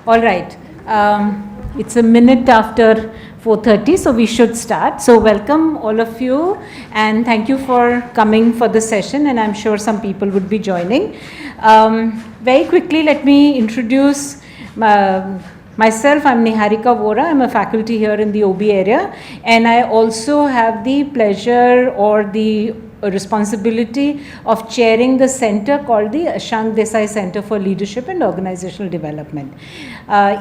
All right. It's a minute after 4:30, so we should start. So welcome all of you, and thank you for coming for the session, and I'm sure some people would be joining. Very quickly, let me introduce myself. I'm Niharika Vora. I'm a faculty here in the OB area, and I also have the pleasure or the responsibility of chairing the center called the Ashank Desai Center for Leadership and Organizational Development.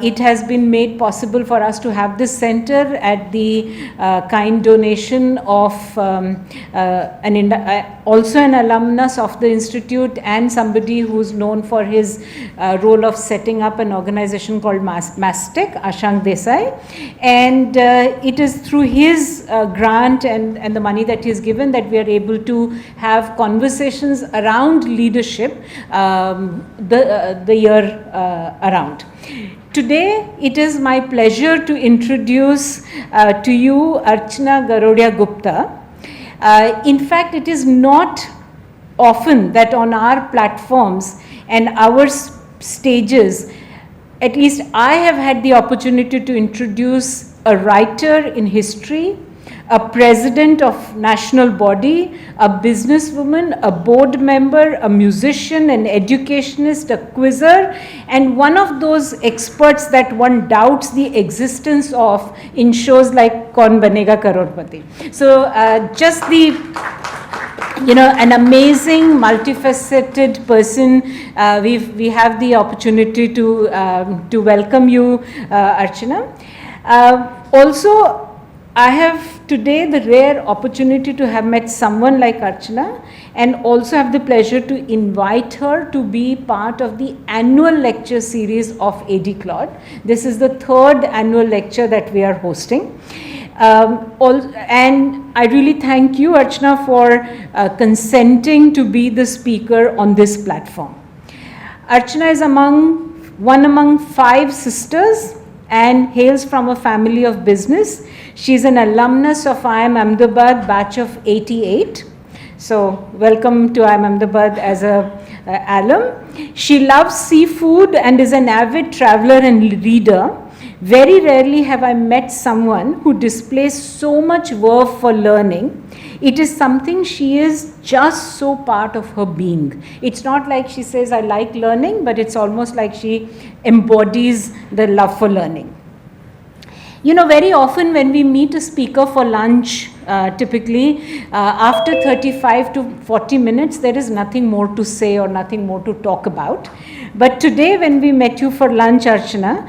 It has been made possible for us to have this center at the kind donation of also an alumnus of the institute and somebody who's known for his role of setting up an organization called Mastec, Ashank Desai, and it is through his grant and the money that he's given that we are able to have conversations around leadership the year around. Today, it is my pleasure to introduce to you Archana Garodia Gupta. In fact, it is not often that on our platforms and our stages, at least I have had the opportunity to introduce a writer in history, a president of national body, a businesswoman, a board member, a musician, an educationist, a quizzer, and one of those experts that one doubts the existence of in shows like Kaun Banega Crorepati. So just the, an amazing, multifaceted person. We have the opportunity to welcome you, Archana. Also, I have today the rare opportunity to have met someone like Archana and also have the pleasure to invite her to be part of the annual lecture series of ADCLOD. This is the third annual lecture that we are hosting. And I really thank you, Archana, for consenting to be the speaker on this platform. Archana is one among 5 sisters and hails from a family of business. She's an alumnus of IIM Ahmedabad batch of 88. So welcome to IIM Ahmedabad as a alum. She loves seafood and is an avid traveler and reader. Very rarely have I met someone who displays so much verve for learning. It is something she is just so part of her being. It's not like she says, I like learning, but it's almost like she embodies the love for learning. Very often when we meet a speaker for lunch, typically after 35 to 40 minutes, there is nothing more to say or nothing more to talk about. But today when we met you for lunch, Archana,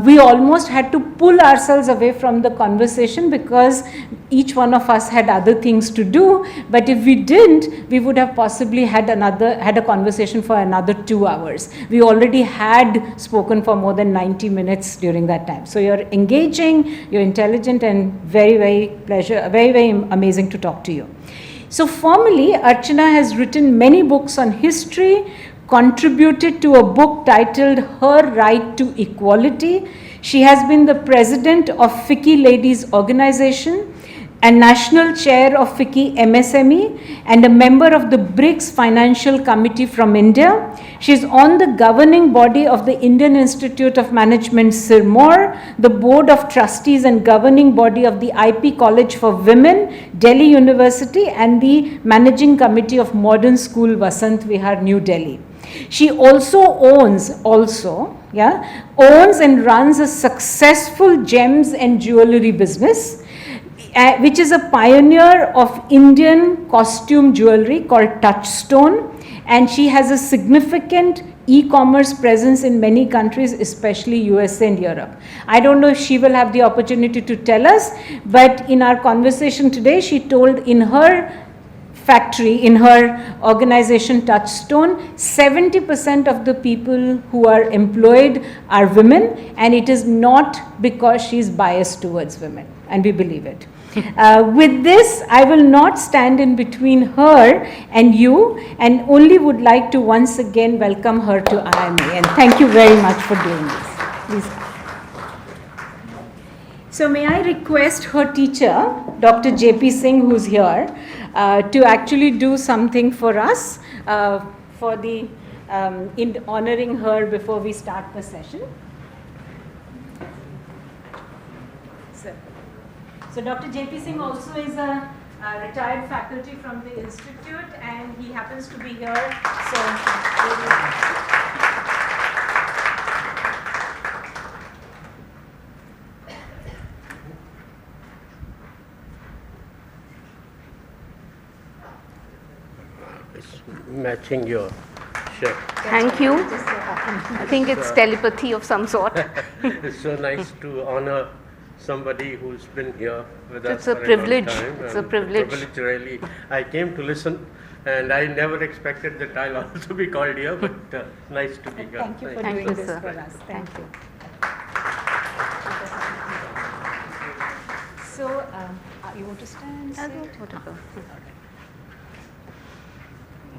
we almost had to pull ourselves away from the conversation because each one of us had other things to do. But if we didn't, we would have possibly had a conversation for another 2 hours. We already had spoken for more than 90 minutes during that time. So you're engaging, you're intelligent, and very, very amazing to talk to you. So formally, Archana has written many books on history, contributed to a book titled Her Right to Equality. She has been the president of FICCI Ladies Organization and national chair of FICCI MSME and a member of the BRICS Financial Committee from India. She is on the governing body of the Indian Institute of Management, Sirmaur, the board of trustees and governing body of the IP College for Women, Delhi University, and the managing committee of Modern School, Vasant Vihar, New Delhi. She also owns and runs a successful gems and jewelry business, which is a pioneer of Indian costume jewelry called Touchstone, and she has a significant e-commerce presence in many countries, especially USA and Europe. I don't know if she will have the opportunity to tell us, but in our conversation today, she told in her factory, in her organization Touchstone, 70% of the people who are employed are women, and it is not because she's biased towards women, and we believe it. With this, I will not stand in between her and you, and only would like to once again welcome her to IIMA, and thank you very much for doing this. Please. So may I request her teacher, Dr. J.P. Singh, who's here, to actually do something for us in honoring her before we start the session. So Dr. J.P. Singh also is a retired faculty from the institute, and he happens to be here. It's matching your shirt. Thank you. I think it's telepathy of some sort. It's so nice to honor somebody who's been here with us. It's a for privilege. A long time. It's a privilege. Privilege, really. I came to listen, and I never expected that I'll also be called here, but nice to be here. Thank you for Thank doing you, this sir. for us. Thank you. So, you want to stand? Whatever.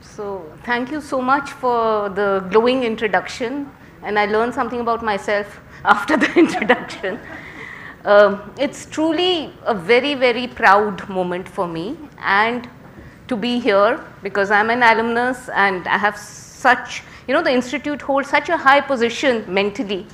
So, thank you so much for the glowing introduction, and I learned something about myself after the introduction. It's truly a very, very proud moment for me, and to be here because I'm an alumnus and I have such, the institute holds such a high position mentally.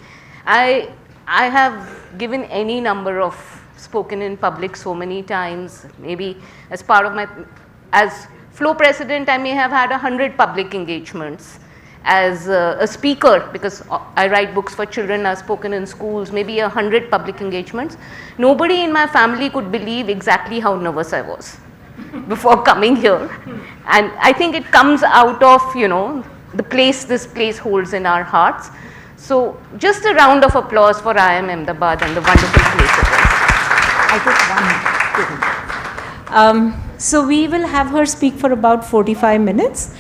I have given any number of spoken in public so many times, maybe as part of as FLO president, I may have had 100 public engagements. As a speaker, because I write books for children, I've spoken in schools, maybe 100 public engagements. Nobody in my family could believe exactly how nervous I was before coming here. And I think it comes out of, the place this place holds in our hearts. So just a round of applause for IIM Ahmedabad and the wonderful place it is. I took one. So we will have her speak for about 45 minutes.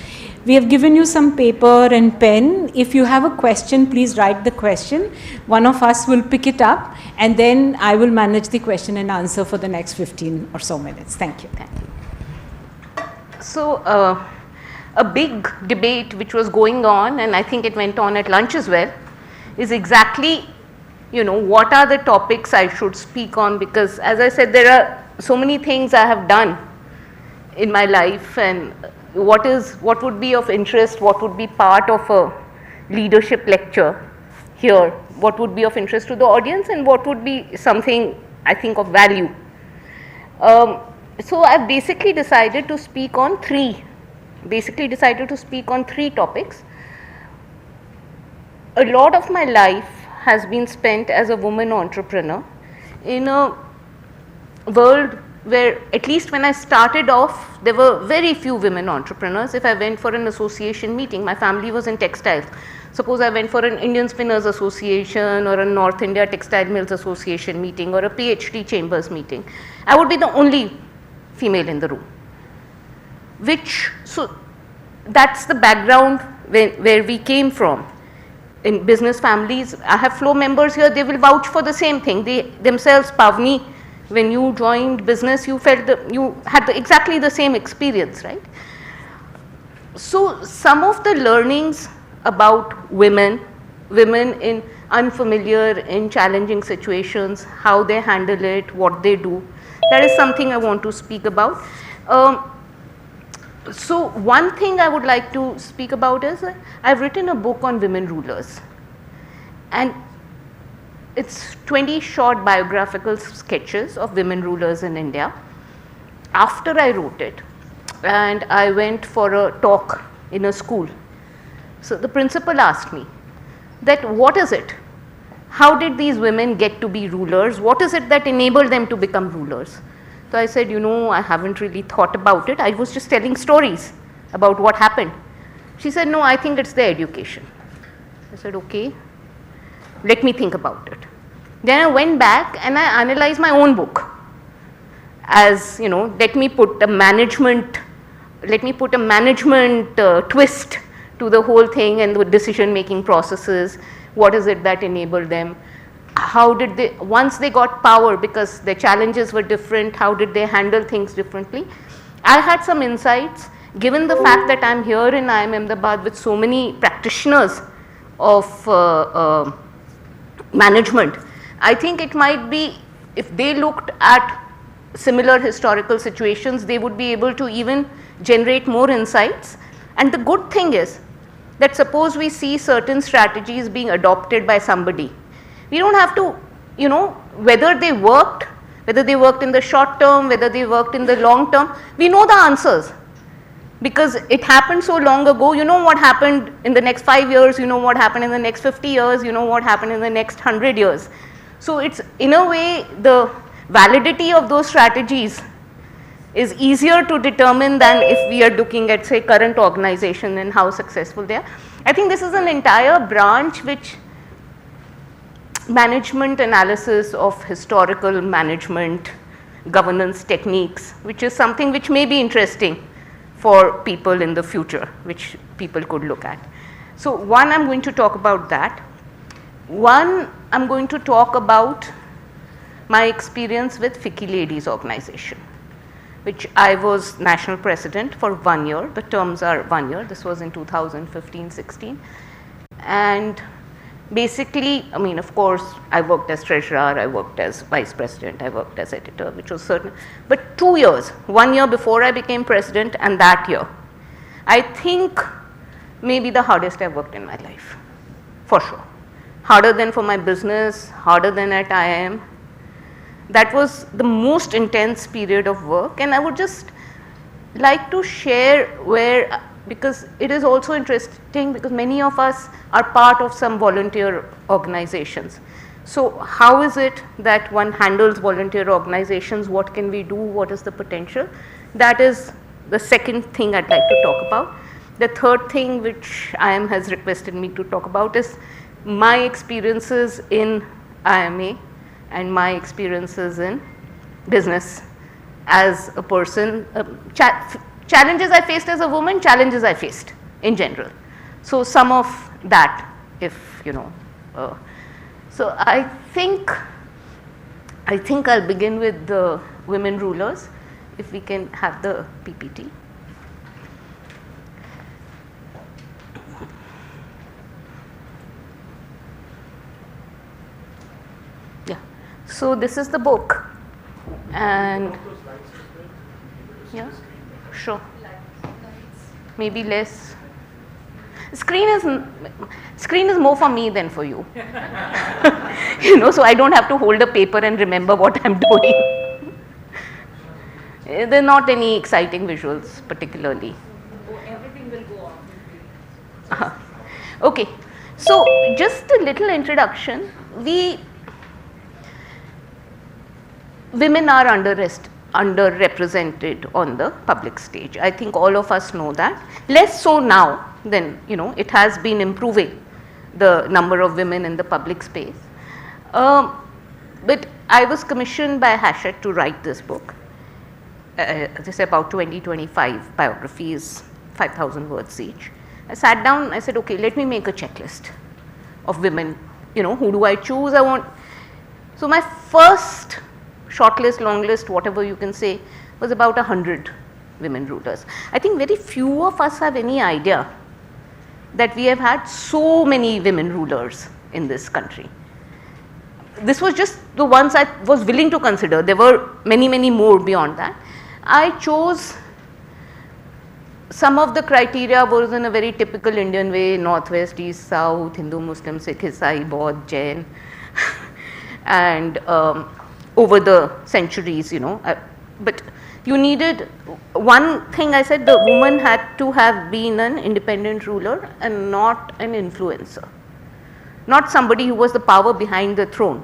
We have given you some paper and pen. If you have a question, please write the question. One of us will pick it up, and then I will manage the question and answer for the next 15 or so minutes. Thank you. Thank you. So a big debate which was going on, and I think it went on at lunch as well, is exactly, what are the topics I should speak on, because as I said, there are so many things I have done in my life, and what would be of interest, what would be part of a leadership lecture here, what would be of interest to the audience, and what would be something I think of value. So I've basically decided to speak on three topics. A lot of my life has been spent as a woman entrepreneur in a world where, at least when I started off, there were very few women entrepreneurs. If I went for an association meeting, my family was in textiles. Suppose I went for an Indian Spinners Association or a North India Textile Mills Association meeting or a PhD Chambers meeting, I would be the only female in the room. So that's the background where we came from. In business families, I have FLO members here, they will vouch for the same thing. They themselves, Pavni, when you joined business, you felt you had exactly the same experience, right? So some of the learnings about women in unfamiliar, in challenging situations, how they handle it, what they do, that is something I want to speak about. So one thing I would like to speak about is, I've written a book on women rulers, and it's 20 short biographical sketches of women rulers in India. After I wrote it, and I went for a talk in a school, so the principal asked me that what is it? How did these women get to be rulers? What is it that enabled them to become rulers? So I said, I haven't really thought about it. I was just telling stories about what happened. She said, no, I think it's their education. I said, okay, let me think about it. Then I went back and I analyzed my own book. As let me put a management twist to the whole thing and the decision making processes. What is it that enabled them? How did they, once they got power, because their challenges were different, how did they handle things differently? I had some insights. Given the fact that I'm here in IIM Ahmedabad with so many practitioners of management, I think it might be, if they looked at similar historical situations, they would be able to even generate more insights. And the good thing is that suppose we see certain strategies being adopted by somebody, we don't have to, whether they worked whether they worked in the short term, whether they worked in the long term, we know the answers. Because it happened so long ago, you know what happened in the next 5 years, you know what happened in the next 50 years, you know what happened in the next 100 years. So it's, in a way, the validity of those strategies is easier to determine than if we are looking at, say, current organization and how successful they are. I think this is an entire branch which management analysis of historical management governance techniques, which is something which may be interesting for people in the future, which people could look at. So one, I'm going to talk about that. One, I'm going to talk about my experience with FICCI Ladies organization, which I was national president for 1 year. The terms are 1 year. This was in 2015-16. And basically, I mean, of course, I worked as treasurer, I worked as vice president, I worked as editor, which was certain. But 2 years, 1 year before I became president and that year, I think maybe the hardest I've worked in my life, for sure. Harder than for my business, harder than at IIM. That was the most intense period of work, and I would just like to share where, because it is also interesting, because many of us are part of some volunteer organizations. So how is it that one handles volunteer organizations? What can we do? What is the potential? That is the second thing I'd like to talk about. The third thing which IIM has requested me to talk about is my experiences in IMA and my experiences in business as a person, challenges I faced as a woman, challenges I faced in general. So some of that, if you know. So I think I'll begin with the women rulers, if we can have the PPT. Yeah, so this is the book, and yeah, sure, maybe less. Screen is more for me than for you. You know, so I don't have to hold a paper and remember what I'm doing. There are not any exciting visuals particularly. Everything will go on. Okay, so just a little introduction. Women are underrepresented on the public stage. I think all of us know that. Less so now than, you know, it has been improving, the number of women in the public space. But I was commissioned by Hachette to write this book. This is about 20-25 biographies, 5,000 words each. I sat down, I said, okay, let me make a checklist of women. You know, who do I choose? So my first short list, long list, whatever you can say, was about 100 women rulers. I think very few of us have any idea that we have had so many women rulers in this country. This was just the ones I was willing to consider. There were many, many more beyond that. I chose some of the criteria was in a very typical Indian way: Northwest, East, South, Hindu, Muslim, Sikh, Isai, Baudh, Jain, and over the centuries, you know. But you needed one thing. I said the woman had to have been an independent ruler and not an influencer. Not somebody who was the power behind the throne,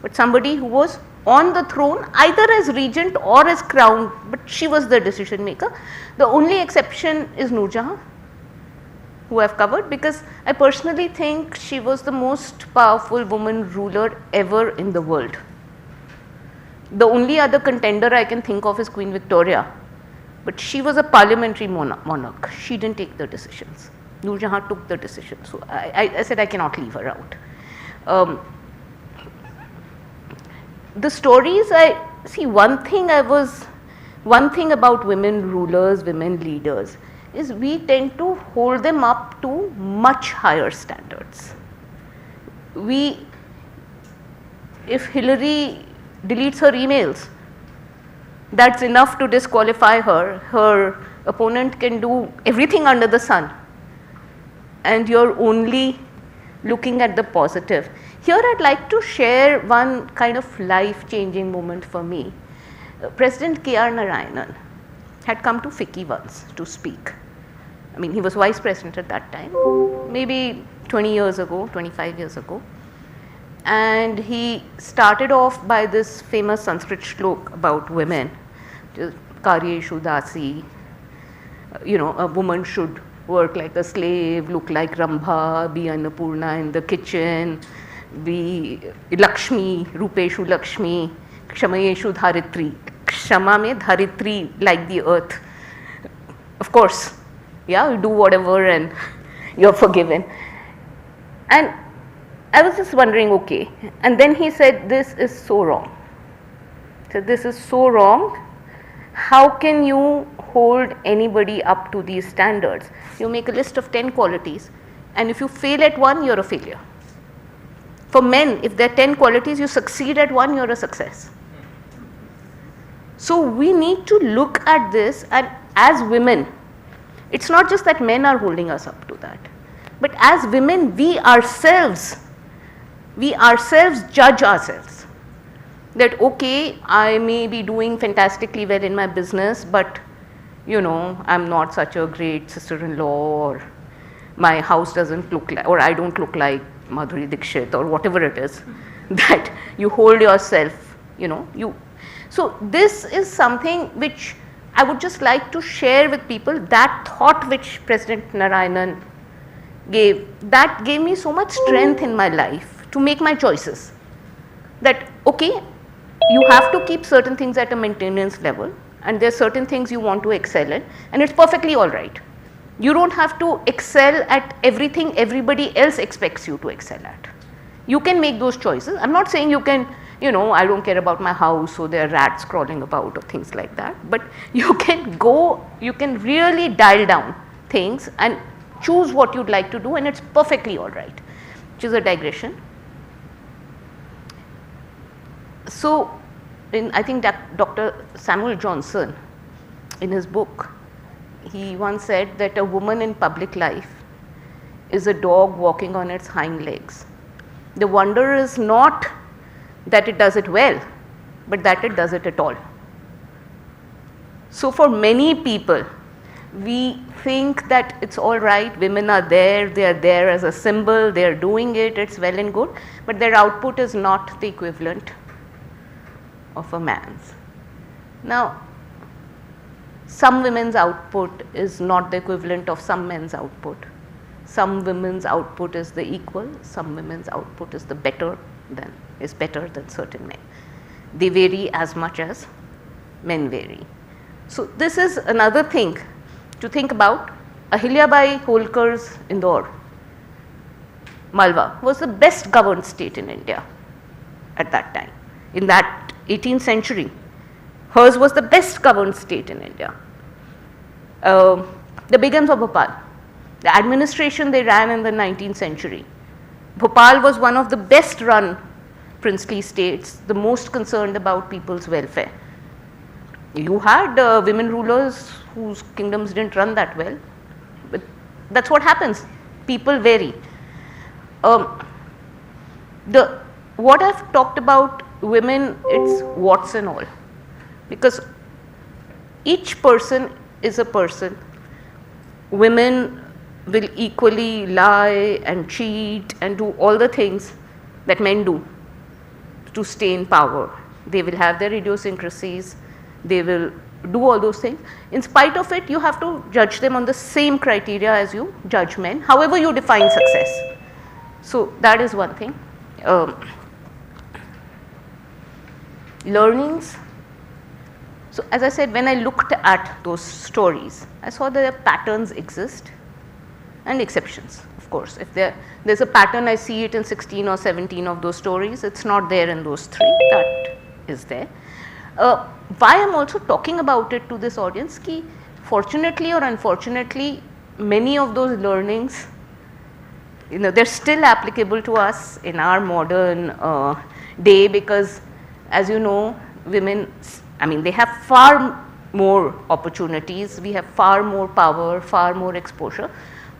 but somebody who was on the throne either as regent or as crown, but she was the decision maker. The only exception is Noor Jahan, who I've covered, because I personally think she was the most powerful woman ruler ever in the world. The only other contender I can think of is Queen Victoria, but she was a parliamentary monarch. She didn't take the decisions. Noor Jahan took the decision. So I said I cannot leave her out. The stories I see, one thing about women rulers, women leaders, is we tend to hold them up to much higher standards. If Hillary deletes her emails, that's enough to disqualify her. Her opponent can do everything under the sun, and your only looking at the positive. Here I'd like to share one kind of life-changing moment for me. President K.R. Narayanan had come to FICCI once to speak. I mean, he was vice president at that time, maybe 20 years ago, 25 years ago. And he started off by this famous Sanskrit shlok about women, Karyeshu Dasi, a woman should work like a slave, look like Rambha, be Annapurna in the kitchen, be Lakshmi, Rupeshu Lakshmi, Kshamayeshu Dharitri. Kshama mein Dharitri, like the earth. Of course, yeah, you do whatever and you're forgiven. And I was just wondering, okay. And then he said, this is so wrong. So this is so wrong. How can you hold anybody up to these standards? You make a list of 10 qualities, and if you fail at one, you're a failure. For men, if there are 10 qualities, you succeed at one, you're a success. So we need to look at this, and as women, it's not just that men are holding us up to that, but as women, we ourselves judge ourselves. That okay, I may be doing fantastically well in my business, but I'm not such a great sister-in-law, or my house doesn't look like, or I don't look like Madhuri Dixit, or whatever it is that you hold yourself, So this is something which I would just like to share with people. That thought which President Narayanan gave, that gave me so much strength in my life to make my choices. That okay, you have to keep certain things at a maintenance level, and there are certain things you want to excel in, and it's perfectly all right. You don't have to excel at everything everybody else expects you to excel at. You can make those choices. I'm not saying you can, I don't care about my house, so there are rats crawling about or things like that, but you can really dial down things and choose what you'd like to do, and it's perfectly all right, which is a digression. So, I think that Dr. Samuel Johnson, in his book, he once said that a woman in public life is a dog walking on its hind legs. The wonder is not that it does it well, but that it does it at all. So for many people, we think that it's all right, women are there, they are there as a symbol, they are doing it, it's well and good, but their output is not the equivalent of a man's. Now, some women's output is not the equivalent of some men's output. Some women's output is the equal, some women's output is better than certain men. They vary as much as men vary. So this is another thing to think about. Ahilyabai Holkar's Indore, Malwa, was the best governed state in India at that time. In that 18th century, hers was the best governed state in India. The Begums of Bhopal, the administration they ran in the 19th century. Bhopal was one of the best run princely states, the most concerned about people's welfare. You had women rulers whose kingdoms didn't run that well, but that's what happens. People vary. What I've talked about women, it's what's and all, because each person is a person. Women will equally lie and cheat and do all the things that men do to stay in power. They will have their idiosyncrasies, they will do all those things. In spite of it, you have to judge them on the same criteria as you judge men, however you define success. So that is one thing. Learnings. So as I said, when I looked at those stories, I saw that patterns exist and exceptions. Of course, if there's a pattern, I see it in 16 or 17 of those stories. It's not there in those 3. That is there. Why I'm also talking about it to this audience, ki fortunately or unfortunately, many of those learnings, they're still applicable to us in our modern day, because as you know, women, they have far more opportunities, we have far more power, far more exposure,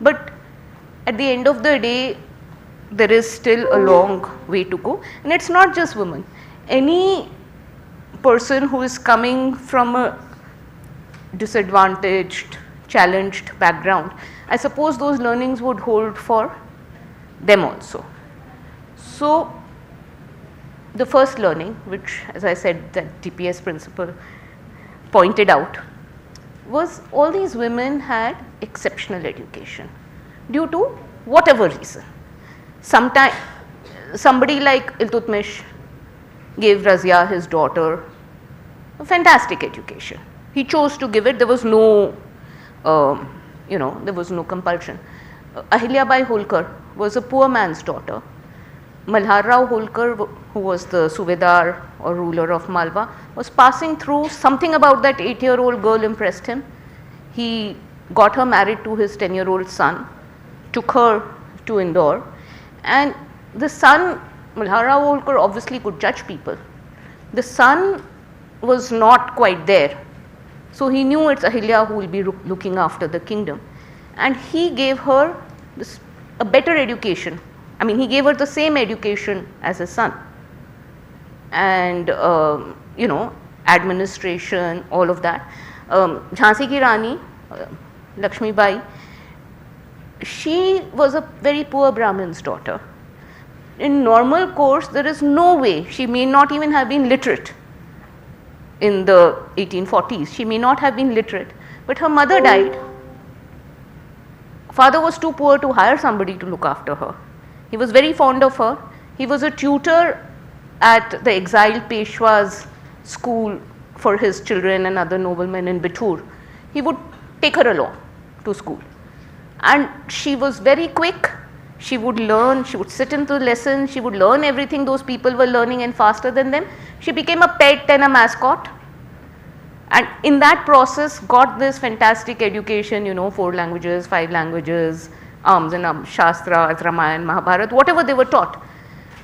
but at the end of the day, there is still a long way to go. And it's not just women. Any person who is coming from a disadvantaged, challenged background, I suppose those learnings would hold for them also. So the first learning, which as I said that DPS principal pointed out, was all these women had exceptional education due to whatever reason. Sometimes somebody like Iltutmish gave Razia, his daughter, a fantastic education. He chose to give it. There was no, there was no compulsion. Ahilyabai Holkar was a poor man's daughter. Malhar Rao Holkar, who was the Subedar or ruler of Malwa, was passing through. Something about that 8-year-old girl impressed him. He got her married to his 10-year-old son, took her to Indore, and the son, Malhar Rao Holkar, obviously could judge people. The son was not quite there. So he knew it's Ahilya who will be looking after the kingdom. And he gave her a better education. I mean, he gave her the same education as his son. And, administration, all of that. Jhansi ki Rani, Lakshmi Bai, she was a very poor Brahmin's daughter. In normal course, there is no way, she may not even have been literate in the 1840s. She may not have been literate, but her mother died. Father was too poor to hire somebody to look after her. He was very fond of her. He was a tutor at the exiled Peshwa's school for his children and other noblemen in Bithur. He would take her along to school. And she was very quick. She would learn, she would sit into lessons, she would learn everything those people were learning and faster than them. She became a pet and a mascot. And in that process got this fantastic education, 4 languages, 5 languages, arms and arms, Shastras, Ramayana, Mahabharata, whatever they were taught.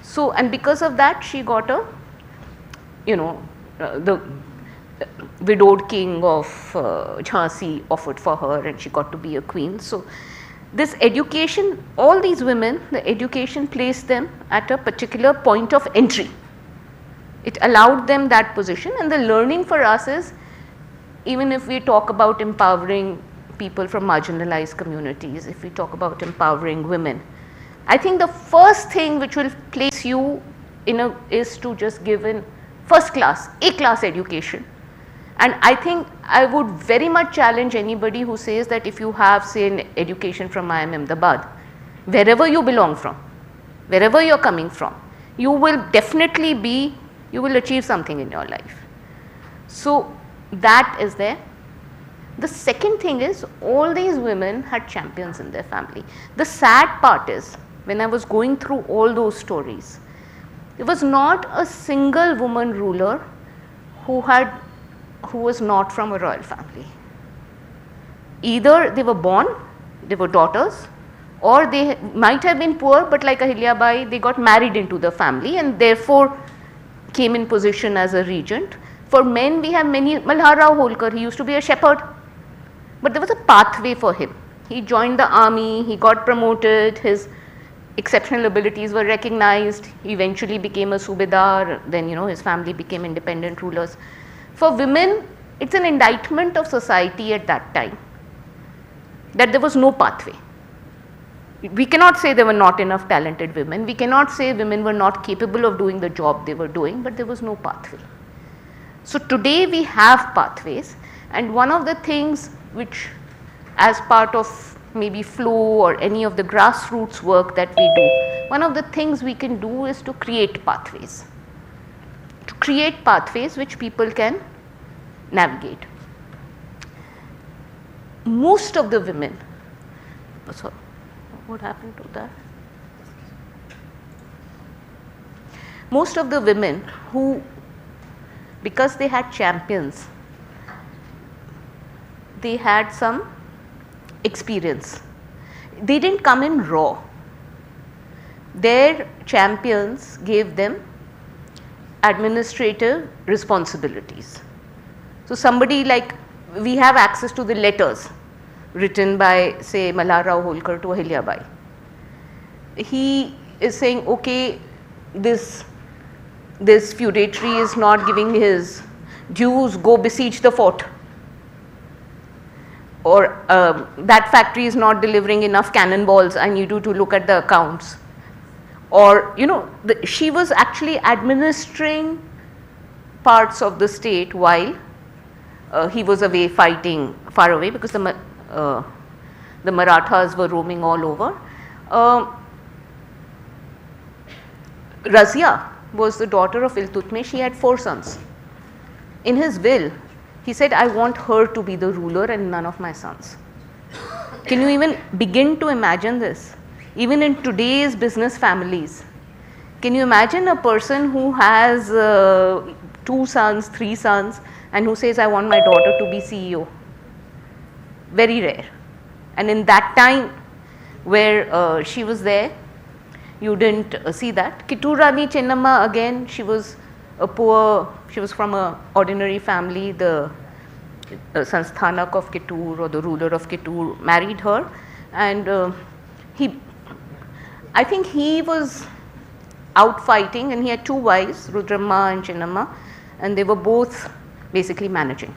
So, and because of that she got a, the widowed king of Jhansi offered for her and she got to be a queen. So this education, all these women, the education placed them at a particular point of entry. It allowed them that position, and the learning for us is, even if we talk about empowering people from marginalized communities, if we talk about empowering women, I think the first thing which will place you is to just give in first class, A-class education. And I think I would very much challenge anybody who says that if you have, say, an education from IIM Ahmedabad, wherever you belong from, wherever you are coming from, you will definitely you will achieve something in your life. So that is there. The second thing is, all these women had champions in their family. The sad part is, when I was going through all those stories, there was not a single woman ruler who was not from a royal family. Either they were born, they were daughters, or they might have been poor, but like Ahilyabai, they got married into the family and therefore came in position as a regent. For men, we have many. Malhar Rao Holkar, he used to be a shepherd, but there was a pathway for him. He joined the army, he got promoted, his exceptional abilities were recognized, he eventually became a Subedar, then his family became independent rulers. For women, it's an indictment of society at that time that there was no pathway. We cannot say there were not enough talented women, we cannot say women were not capable of doing the job they were doing, but there was no pathway. So today we have pathways, and one of the things which, as part of maybe FLO or any of the grassroots work that we do, one of the things we can do is to create pathways. To create pathways which people can navigate. Most of the women, sorry, what happened to that? Most of the women who, because they had champions, they had some experience. They didn't come in raw. Their champions gave them administrative responsibilities. So somebody like, we have access to the letters written by, say, Malhar Rao Holkar to Ahilyabai. He is saying, okay, this feudatory is not giving his dues, go besiege the fort. Or that factory is not delivering enough cannonballs, I need you to look at the accounts. Or, you know, she was actually administering parts of the state while he was away fighting far away, because the Marathas were roaming all over. Razia was the daughter of Iltutmish. She had 4 sons. In his will, he said, I want her to be the ruler and none of my sons. Can you even begin to imagine this? Even in today's business families, can you imagine a person who has 2 sons, 3 sons, and who says, I want my daughter to be CEO? Very rare. And in that time where she was there, you didn't see that. Kittur Rani Chennamma, again, she was a poor, she was from an ordinary family. The Sansthanak of Kittur, or the ruler of Kittur, married her, and I think he was out fighting, and he had 2 wives, Rudramma and Chennamma, and they were both basically managing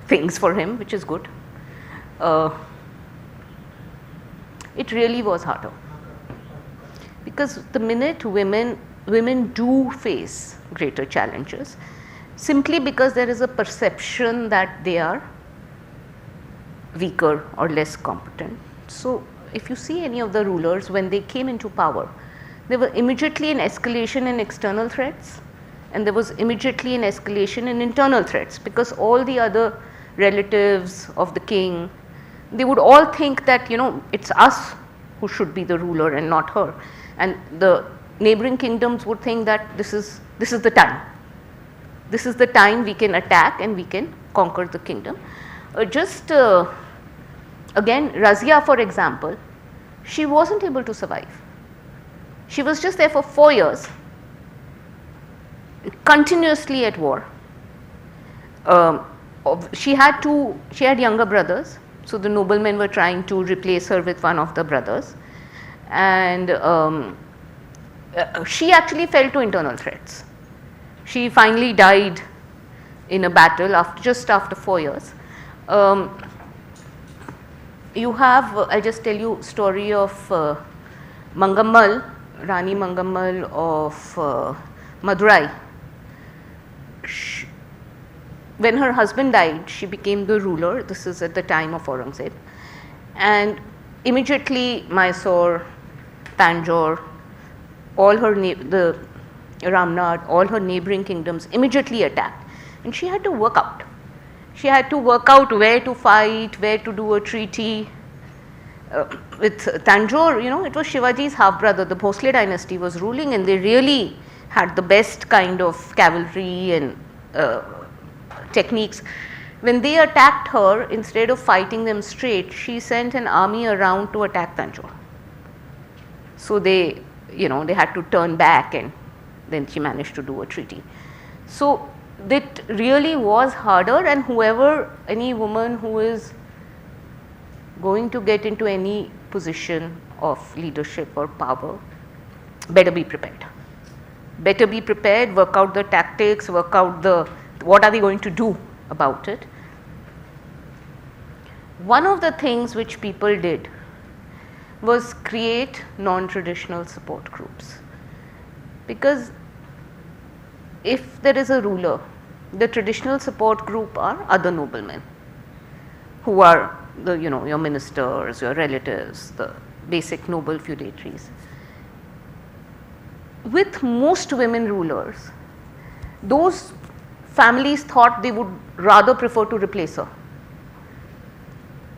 things for him, which is good. It really was harder, because the minute women do face greater challenges, simply because there is a perception that they are weaker or less competent. So if you see any of the rulers, when they came into power, there were immediately an escalation in external threats, and there was immediately an escalation in internal threats, because all the other relatives of the king, they would all think that, you know, it's us who should be the ruler and not her, and the neighboring kingdoms would think that this is the time. This is the time we can attack and we can conquer the kingdom. Again, Razia, for example, she wasn't able to survive. She was just there for 4 years, continuously at war. She had younger brothers, so the noblemen were trying to replace her with one of the brothers, and she actually fell to internal threats. She finally died in a battle just after 4 years. You have, I'll just tell you story of Mangammal, Rani Mangammal of Madurai. When her husband died, she became the ruler. This is at the time of Aurangzeb, and immediately Mysore, Tanjore, all her the Ramnad, all her neighboring kingdoms immediately attacked, and she had to work out. She had to work out where to fight, where to do a treaty. With Tanjore, you know, it was Shivaji's half brother. The Bhosle dynasty was ruling, and they really had the best kind of cavalry and techniques. When they attacked her, instead of fighting them straight, she sent an army around to attack Tanjore. So they had to turn back, and then she managed to do a treaty. So that really was harder, and any woman who is going to get into any position of leadership or power, better be prepared. Better be prepared, work out the tactics, work out what are they going to do about it. One of the things which people did was create non-traditional support groups, because if there is a ruler, the traditional support group are other noblemen who are your ministers, your relatives, the basic noble feudatories. With most women rulers, those families thought they would rather prefer to replace her.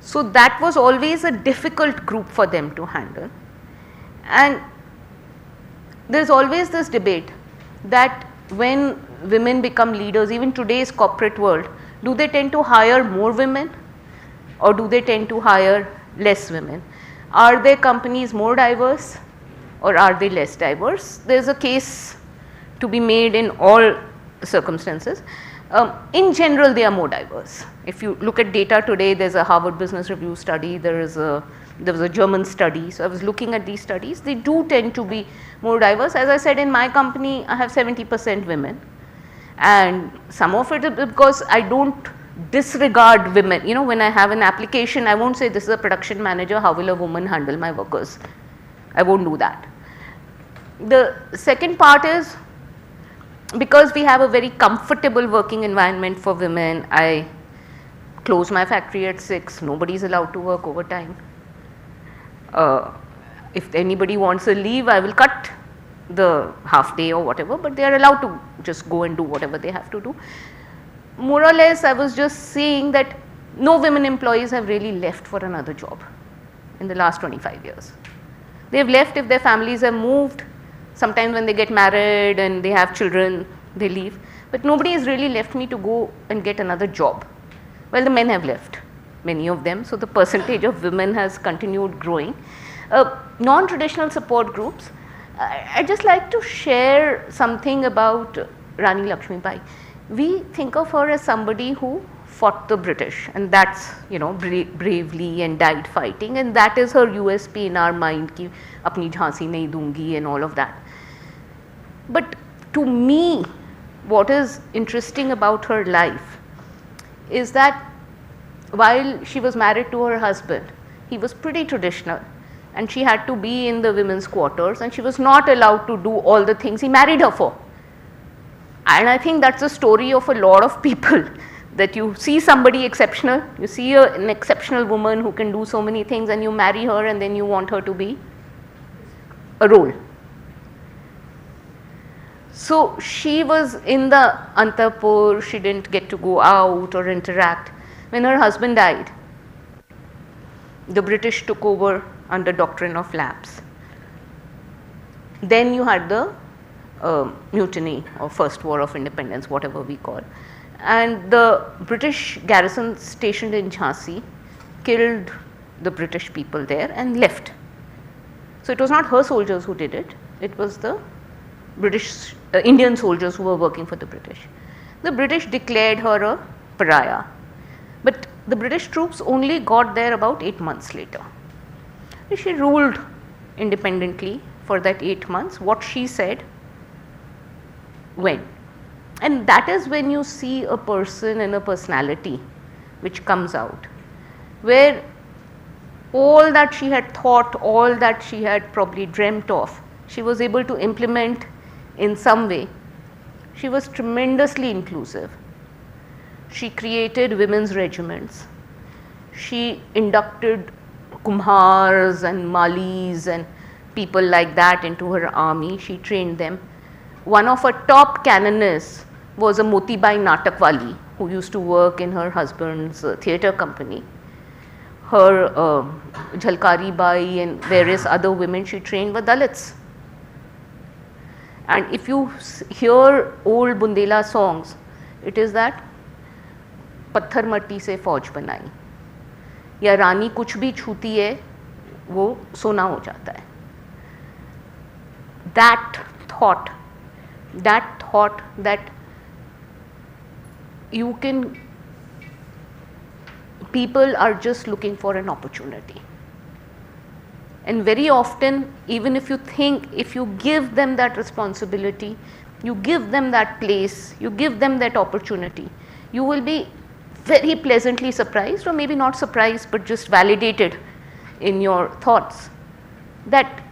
So that was always a difficult group for them to handle. And there is always this debate that when women become leaders, even today's corporate world, do they tend to hire more women or do they tend to hire less women? Are their companies more diverse or are they less diverse? There is a case to be made in all circumstances. In general, they are more diverse. If you look at data today, there is a Harvard Business Review study, there is a there was a German study, so I was looking at these studies. They do tend to be more diverse. As I said, in my company, I have 70% women, and some of it is because I don't disregard women. You know, when I have an application, I won't say this is a production manager, how will a woman handle my workers? I won't do that. The second part is, because we have a very comfortable working environment for women, I close my factory at 6, nobody is allowed to work overtime. If anybody wants a leave, I will cut the half day or whatever, but they are allowed to just go and do whatever they have to do. More or less, I was just saying that no women employees have really left for another job in the last 25 years. They have left if their families have moved. Sometimes when they get married and they have children, they leave. But nobody has really left me to go and get another job. Well, the men have left, many of them. So the percentage of women has continued growing. Non-traditional support groups. I'd just like to share something about Rani Lakshmibai. We think of her as somebody who fought the British, and that's, you know, bravely and died fighting, and that is her USP in our mind, ki apni jhansi nahi dungi and all of that. But to me, what is interesting about her life is that while she was married to her husband, he was pretty traditional, and she had to be in the women's quarters, and she was not allowed to do all the things he married her for. And I think that's the story of a lot of people, that you see somebody exceptional, you see an exceptional woman who can do so many things, and you marry her and then you want her to be a role. So she was in the Antapur, she didn't get to go out or interact. When her husband died, the British took over under doctrine of lapse. Then you had the mutiny or first war of independence, whatever we call, and the British garrison stationed in Jhansi killed the British people there and left. So it was not her soldiers who did it, it was the British Indian soldiers who were working for the British. The British declared her a pariah, but the British troops only got there about 8 months later. She ruled independently for that 8 months. What she said, when. And that is when you see a person and a personality which comes out, where all that she had thought, all that she had probably dreamt of, she was able to implement in some way. She was tremendously inclusive. She created women's regiments. She inducted Kumhars and Malis and people like that into her army. She trained them. One of her top canonists was a Motibai Natakwali who used to work in her husband's theatre company. Her Jhalkari Bai and various other women she trained were Dalits. And if you hear old Bundela songs, it is that पत्थर मट्टी से फौज बनाई, या रानी कुछ भी छूती है वो सोना हो जाता है. That thought that you can, people are just looking for an opportunity, and very often, even if you think, if you give them that responsibility, you give them that place, you give them that opportunity, you will be very pleasantly surprised, or maybe not surprised but just validated in your thoughts, that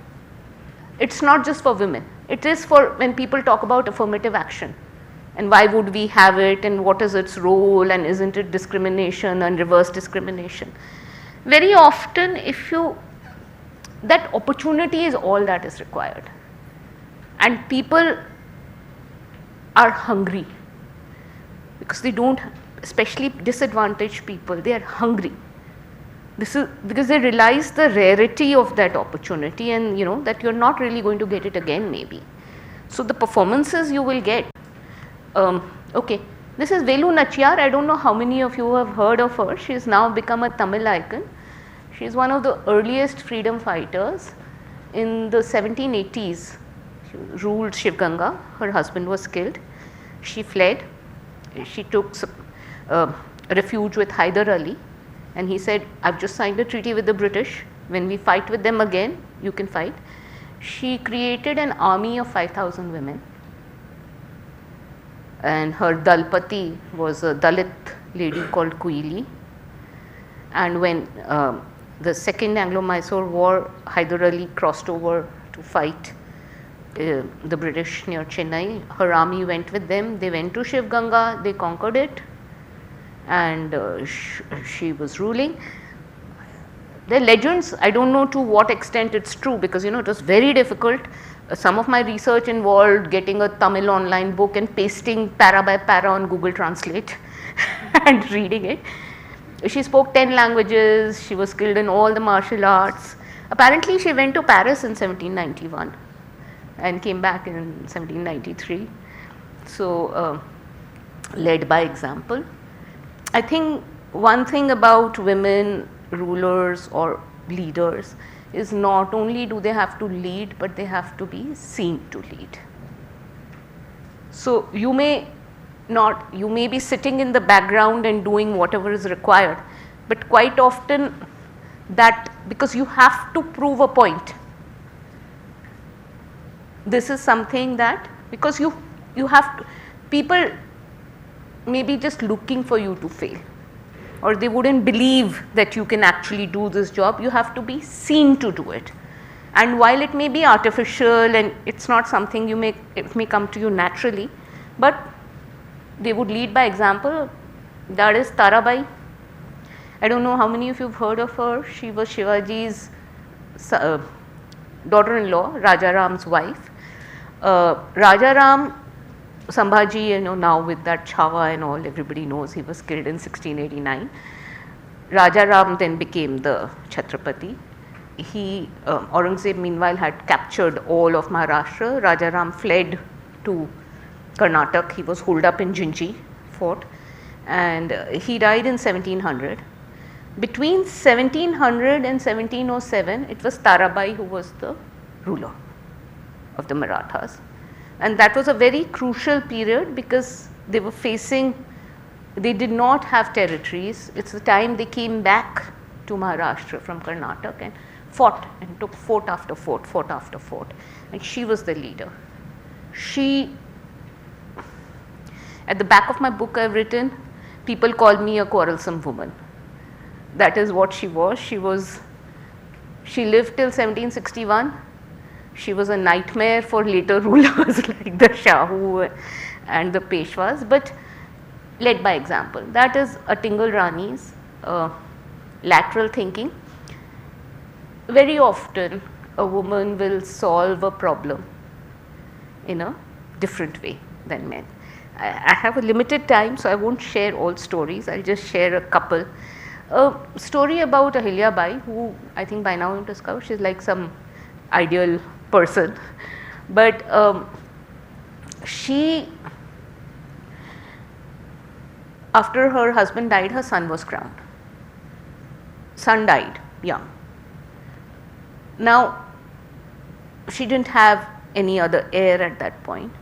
it's not just for women, it is for, when people talk about affirmative action and why would we have it and what is its role and isn't it discrimination and reverse discrimination. Very often, if you, that opportunity is all that is required, and people are hungry because they don't, especially disadvantaged people, they are hungry. This is because they realize the rarity of that opportunity, and you know that you're not really going to get it again maybe. So the performances you will get. Okay, this is Velu Nachiyar. I don't know how many of you have heard of her. She has now become a Tamil icon. She is one of the earliest freedom fighters. In the 1780s, she ruled Shiv Ganga. Her husband was killed. She fled. She took refuge with Hyder Ali, and he said, I've just signed a treaty with the British, when we fight with them again, you can fight. She created an army of 5,000 women, and her Dalpati was a Dalit lady called Kuili. And when the second Anglo-Mysore war, Hyder Ali crossed over to fight the British near Chennai. Her army went with them. They went to Shiv Ganga, they conquered it, and she was ruling. The legends, I don't know to what extent it's true, because it was very difficult. Some of my research involved getting a Tamil online book and pasting para by para on Google Translate and reading it. She spoke 10 languages, she was skilled in all the martial arts. Apparently she went to Paris in 1791 and came back in 1793. So led by example. I think one thing about women rulers or leaders is not only do they have to lead, but they have to be seen to lead. So you may be sitting in the background and doing whatever is required, but quite often that, because you have to prove a point, this is something that, because you have to, people may be just looking for you to fail, or they wouldn't believe that you can actually do this job. You have to be seen to do it. And while it may be artificial and it's not something it may come to you naturally, but they would lead by example. That is Tarabai. I don't know how many of you have heard of her. She was Shivaji's daughter-in-law, Rajaram's wife. Rajaram, Sambhaji, now with that Chhawa and all, everybody knows he was killed in 1689. Rajaram then became the Chhatrapati. Aurangzeb meanwhile had captured all of Maharashtra. Rajaram fled to Karnataka. He was holed up in Jinji fort, and he died in 1700. Between 1700 and 1707, it was Tarabai who was the ruler of the Marathas. And that was a very crucial period because they did not have territories. It's the time they came back to Maharashtra from Karnataka and fought and took fort after fort, fort after fort. And she was the leader. At the back of my book I've written, people call me a quarrelsome woman. That is what she was. She lived till 1761. She was a nightmare for later rulers like the Shahu and the Peshwas, but led by example. That is Atingal Rani's lateral thinking. Very often a woman will solve a problem in a different way than men. I have a limited time, so I won't share all stories. I'll just share a couple. A story about Ahilya Bai, who I think by now you discover she's like some ideal person, but after her husband died, her son was crowned. Son died young. Now she didn't have any other heir at that point.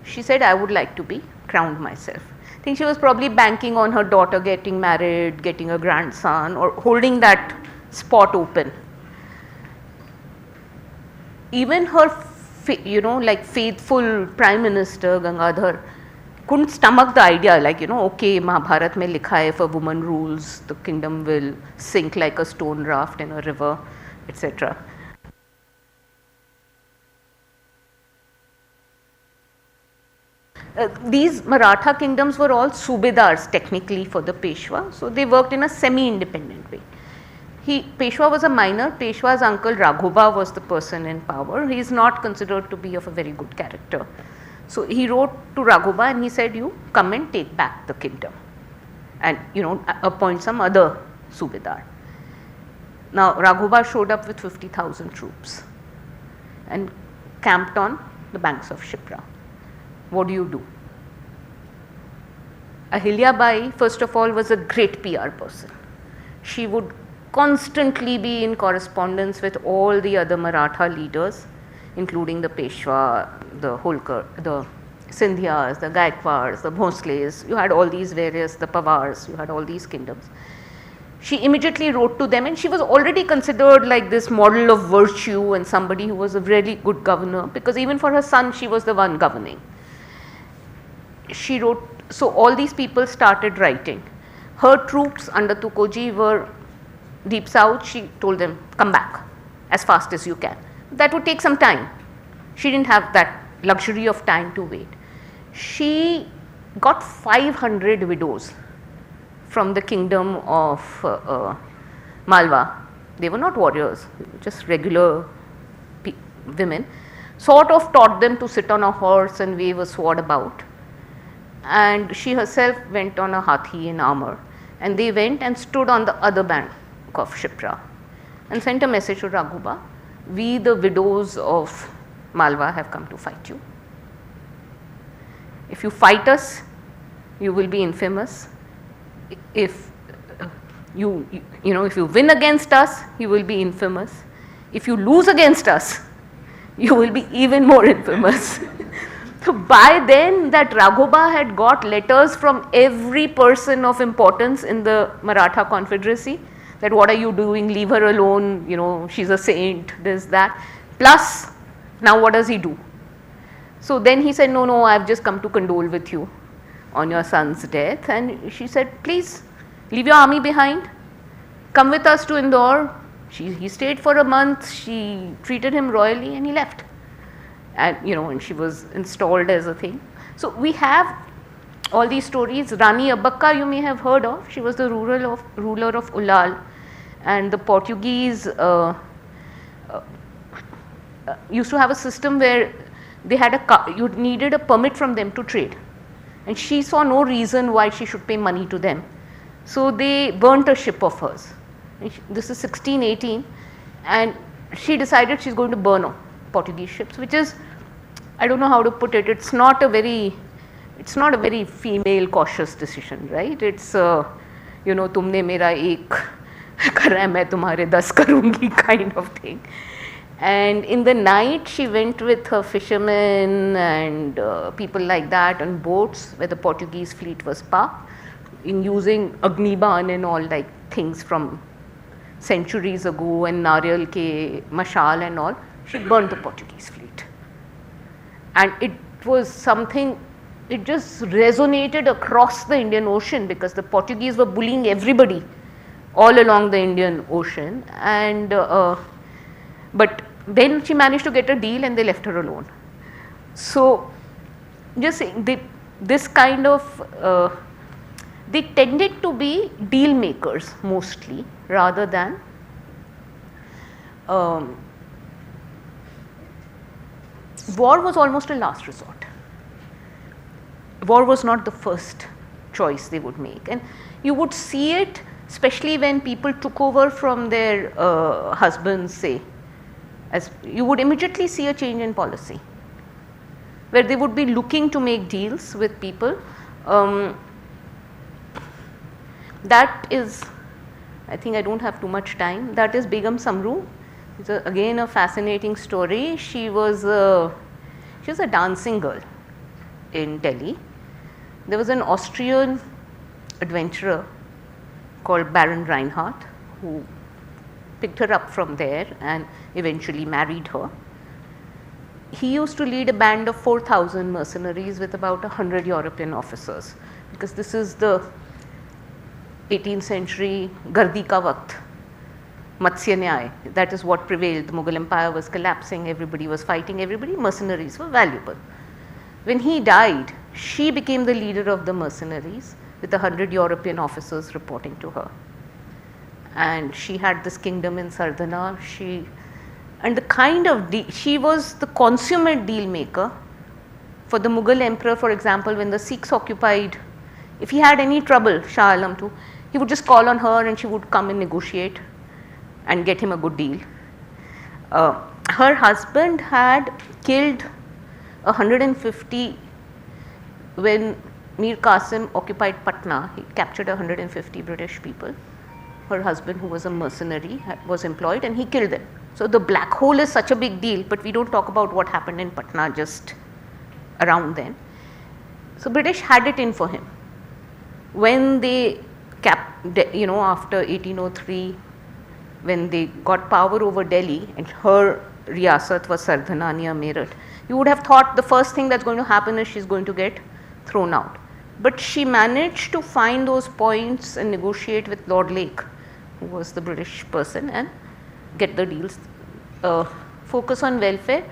She said, I would like to be crowned myself. I think she was probably banking on her daughter getting married, getting a grandson, or holding that spot open. Even her, faithful Prime Minister Gangadhar couldn't stomach the idea, okay, Mahabharat mein likha hai, if a woman rules, the kingdom will sink like a stone raft in a river, etc. These Maratha kingdoms were all subedars technically for the Peshwa, so they worked in a semi-independent way. Peshwa was a minor. Peshwa's uncle Raghuba was the person in power. He is not considered to be of a very good character. So he wrote to Raghuba and he said, you come and take back the kingdom and appoint some other subedar. Now Raghuba showed up with 50,000 troops and camped on the banks of Shipra. What do? Ahilya Bai, first of all, was a great PR person. She would constantly be in correspondence with all the other Maratha leaders, including the Peshwa, the Holkar, the Sindhyas, the Gaikwads, the Bhonsles. You had all these various, the Pawars, you had all these kingdoms. she immediately wrote to them, and she was already considered like this model of virtue and somebody who was a really good governor, because even for her son she was the one governing. She wrote, so all these people started writing. Her troops under Tukoji were deep south. She told them, come back as fast as you can. That would take some time. She didn't have that luxury of time to wait. She got 500 widows from the kingdom of Malwa. They were not warriors, just regular women, sort of taught them to sit on a horse and wave a sword about. And she herself went on a hathi in armor, and they went and stood on the other bank of Shipra and sent a message to Raghuba, we the widows of Malwa have come to fight you. If you fight us, you will be infamous. If if you win against us, you will be infamous. If you lose against us, you will be even more infamous. So by then that Raghuba had got letters from every person of importance in the Maratha Confederacy, that what are you doing, leave her alone, she's a saint, this, that. Plus, now what does he do? So then he said, no, I've just come to condole with you on your son's death. And she said, please leave your army behind, come with us to Indore. He stayed for a month, she treated him royally, and he left. And and she was installed as a thing. So we have all these stories. Rani Abbakka you may have heard of. She was the ruler of Ulal, and the Portuguese used to have a system where they had you needed a permit from them to trade, and she saw no reason why she should pay money to them. So they burnt a ship of hers. This is 1618, and she decided she's going to burn Portuguese ships, which is, I don't know how to put it, it's not a very female cautious decision, right? It's tumne mera ek kara hai, main tumhare 10 karungi kind of thing. And in the night she went with her fishermen and people like that on boats where the Portuguese fleet was parked, in using Agniban and all like things from centuries ago, and Nariyal ke mashal and all. She burnt the Portuguese fleet, and it was something, it just resonated across the Indian Ocean, because the Portuguese were bullying everybody all along the Indian Ocean. And but then she managed to get a deal and they left her alone. So just saying, this kind of they tended to be deal makers mostly, rather than war was almost a last resort. War was not the first choice they would make, and you would see it especially when people took over from their husbands, say, as you would immediately see a change in policy, where they would be looking to make deals with people. That is, I think I don't have too much time, that is Begum Samru. It's again a fascinating story. She was a dancing girl in Delhi. There was an Austrian adventurer called Baron Reinhardt who picked her up from there and eventually married her. He used to lead a band of 4,000 mercenaries with about 100 European officers, because this is the 18th century Gardi ka waqt. Matsya Nyay, that is what prevailed. The Mughal Empire was collapsing, everybody was fighting everybody, mercenaries were valuable. When he died, she became the leader of the mercenaries with 100 European officers reporting to her. And she had this kingdom in Sardana. She was the consummate deal maker. For the Mughal emperor, for example, when the Sikhs occupied, if he had any trouble, Shah Alam II, he would just call on her and she would come and negotiate and get him a good deal. Her husband had killed 150 when Mir Qasim occupied Patna. He captured 150 British people. Her husband, who was a mercenary, was employed and he killed them. So the black hole is such a big deal, but we don't talk about what happened in Patna just around then. So British had it in for him. When they after 1803, when they got power over Delhi and her riyasat was Sardhana near Meerut, you would have thought the first thing that's going to happen is she's going to get thrown out. But she managed to find those points and negotiate with Lord Lake, who was the British person, and get the deals. Focus on welfare.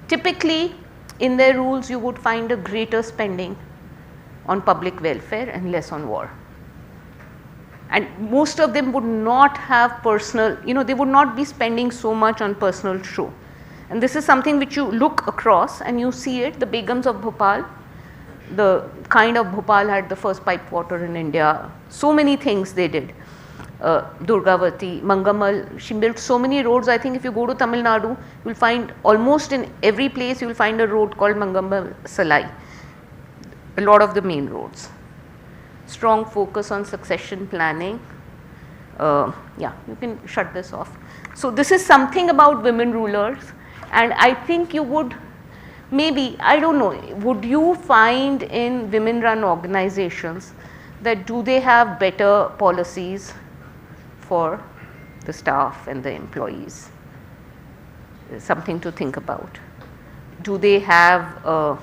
Typically, in their rules, you would find a greater spending on public welfare and less on war. And most of them would not have personal, they would not be spending so much on personal show. And this is something which you look across and you see it, the Begums of Bhopal, the kind of Bhopal had the first piped water in India, so many things they did. Durgavati, Mangamal, she built so many roads. I think if you go to Tamil Nadu, you will find almost in every place you will find a road called Mangamal Salai, a lot of the main roads. Strong focus on succession planning. Yeah, you can shut this off. So this is something about women rulers, and I think you would maybe, I don't know, would you find in women run organizations that do they have better policies for the staff and the employees? Something to think about. Do they have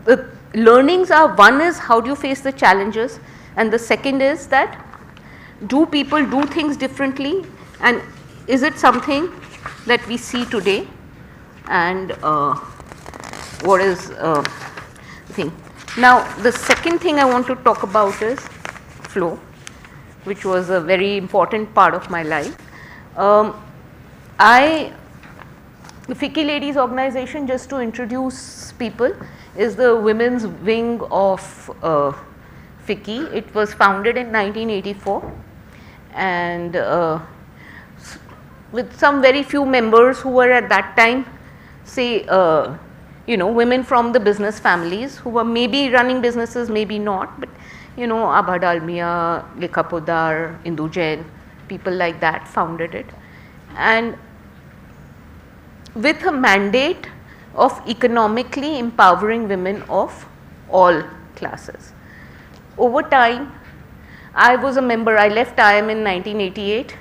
the learnings are, one is how do you face the challenges, and the second is that do people do things differently, and is it something that we see today, and what is the thing. Now the second thing I want to talk about is flow, which was a very important part of my life. The FICCI Ladies organization, just to introduce people, is the women's wing of FICCI. It was founded in 1984, and with some very few members who were at that time, say women from the business families who were maybe running businesses, maybe not, but Abha Dalmia, Lekha Podar, Indu Jain, people like that founded it, and with a mandate of economically empowering women of all classes. Over time, I was a member. I left IIM in 1988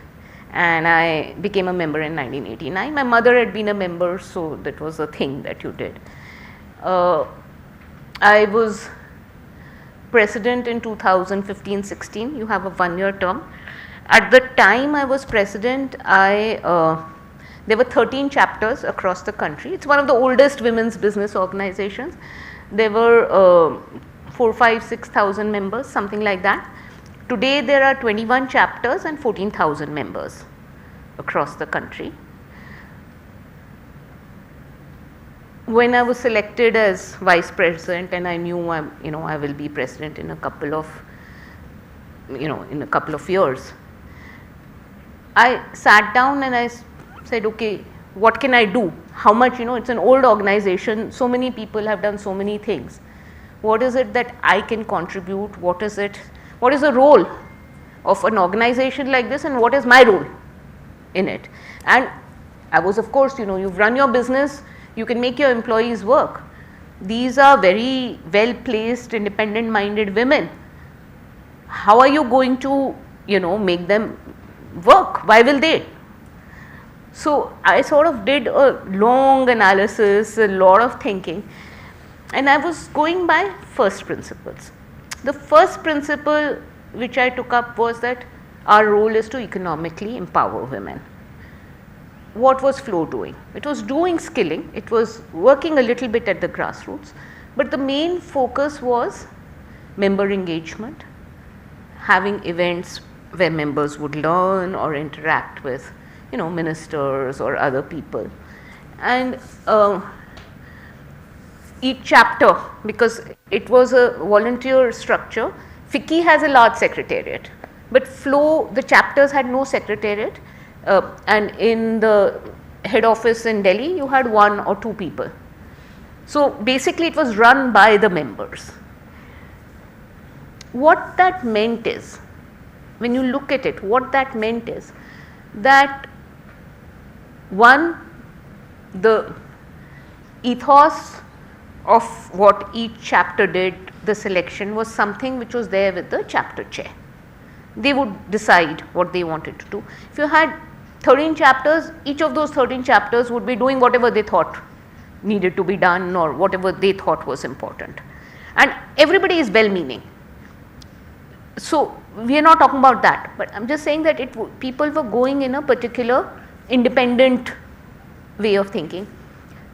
and I became a member in 1989. My mother had been a member, so that was a thing that you did. I was president in 2015-16. You have a 1-year term. At the time I was president, there were 13 chapters across the country. It's one of the oldest women's business organizations. There were 4,000-6,000 members, something like that. Today there are 21 chapters and 14,000 members across the country. When I was selected as vice president, and I knew I will be president in a couple of years, I sat down and I said, okay, what can I do? How much, it's an old organization, so many people have done so many things. What is it that I can contribute? What is the role of an organization like this, and what is my role in it? And I was, of course, you've run your business, you can make your employees work. These are very well placed, independent minded women. How are you going to, make them work? Why will they? So I sort of did a long analysis, a lot of thinking, and I was going by first principles. The first principle which I took up was that our role is to economically empower women. What was FLO doing? It was doing skilling, it was working a little bit at the grassroots, but the main focus was member engagement, having events where members would learn or interact with ministers or other people. And each chapter, because it was a volunteer structure, FICCI has a large secretariat, but FLO, the chapters had no secretariat, and in the head office in Delhi you had 1 or 2 people. So basically it was run by the members. What that meant is, when you look at it, what that meant is that one, the ethos of what each chapter did, the selection was something which was there with the chapter chair. They would decide what they wanted to do. If you had 13 chapters, each of those 13 chapters would be doing whatever they thought needed to be done or whatever they thought was important. And everybody is well meaning. So we are not talking about that, but I am just saying that people were going in a particular independent way of thinking.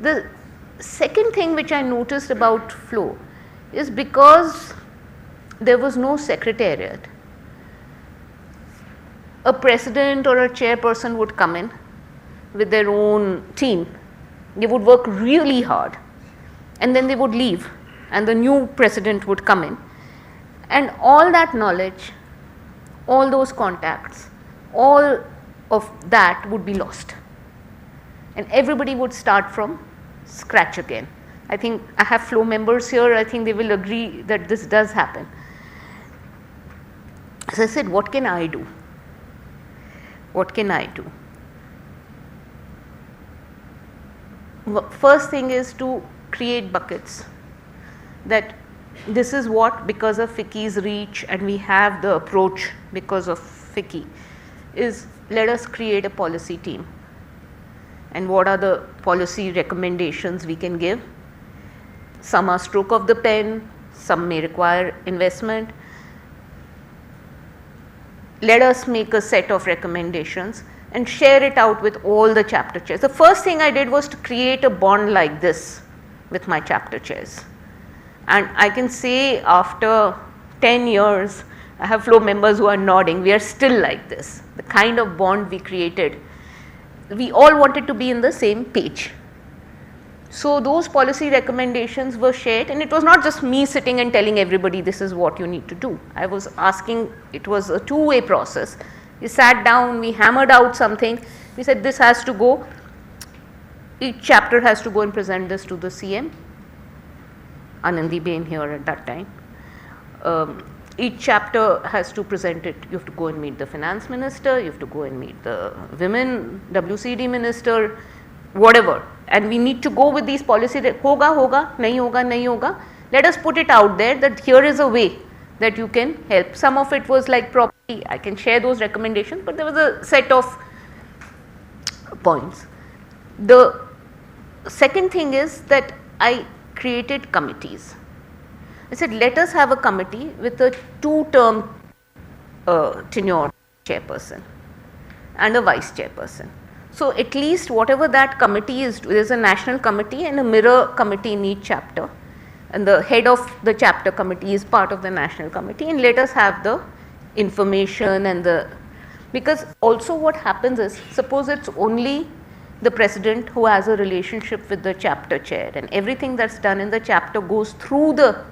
The second thing which I noticed about flow is because there was no secretariat, a president or a chairperson would come in with their own team. They would work really hard and then they would leave and the new president would come in, and all that knowledge, all those contacts, all of that would be lost and everybody would start from scratch again. I think I have flow members here, I think they will agree that this does happen. As I said, what can I do? What can I do? First thing is to create buckets, that this is what, because of FICCI's reach and we have the approach because of FICCI, is let us create a policy team. And what are the policy recommendations we can give? Some are stroke of the pen, some may require investment. Let us make a set of recommendations and share it out with all the chapter chairs. The first thing I did was to create a bond like this with my chapter chairs. And I can say after 10 years, I have flow members who are nodding, we are still like this. The kind of bond we created, we all wanted to be in the same page. So those policy recommendations were shared, and it was not just me sitting and telling everybody this is what you need to do. I was asking, it was a two-way process. We sat down, we hammered out something, we said this has to go, each chapter has to go and present this to the CM, Anandi Bain here at that time. Each chapter has to present it, you have to go and meet the finance minister, you have to go and meet the women WCD minister, whatever, and we need to go with these policies that hoga hoga, nahi hoga, nahi hoga. Let us put it out there that here is a way that you can help. Some of it was like property, I can share those recommendations, but there was a set of points. The second thing is that I created committees. I said let us have a committee with a 2-term tenure chairperson and a vice chairperson. So at least whatever that committee is, there is a national committee and a mirror committee in each chapter, and the head of the chapter committee is part of the national committee, and let us have the information and the, because also what happens is, suppose it's only the president who has a relationship with the chapter chair and everything that's done in the chapter goes through the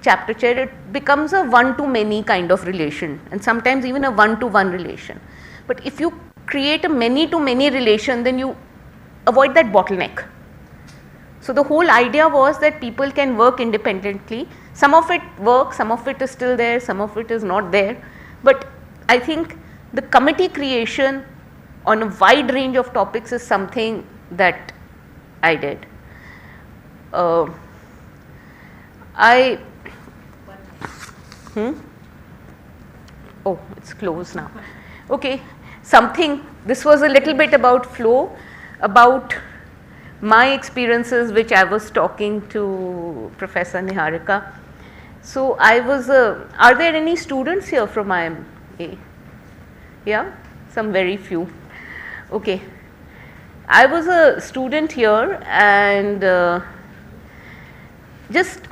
chapter chair, it becomes a one-to-many kind of relation and sometimes even a one-to-one relation. But if you create a many-to-many relation, then you avoid that bottleneck. So the whole idea was that people can work independently. Some of it works, some of it is still there, some of it is not there. But I think the committee creation on a wide range of topics is something that I did. Oh, it's closed now. Okay, something, this was a little bit about flow, about my experiences which I was talking to Professor Niharika. So I was are there any students here from IIM? Yeah, some very few. Okay, I was a student here, and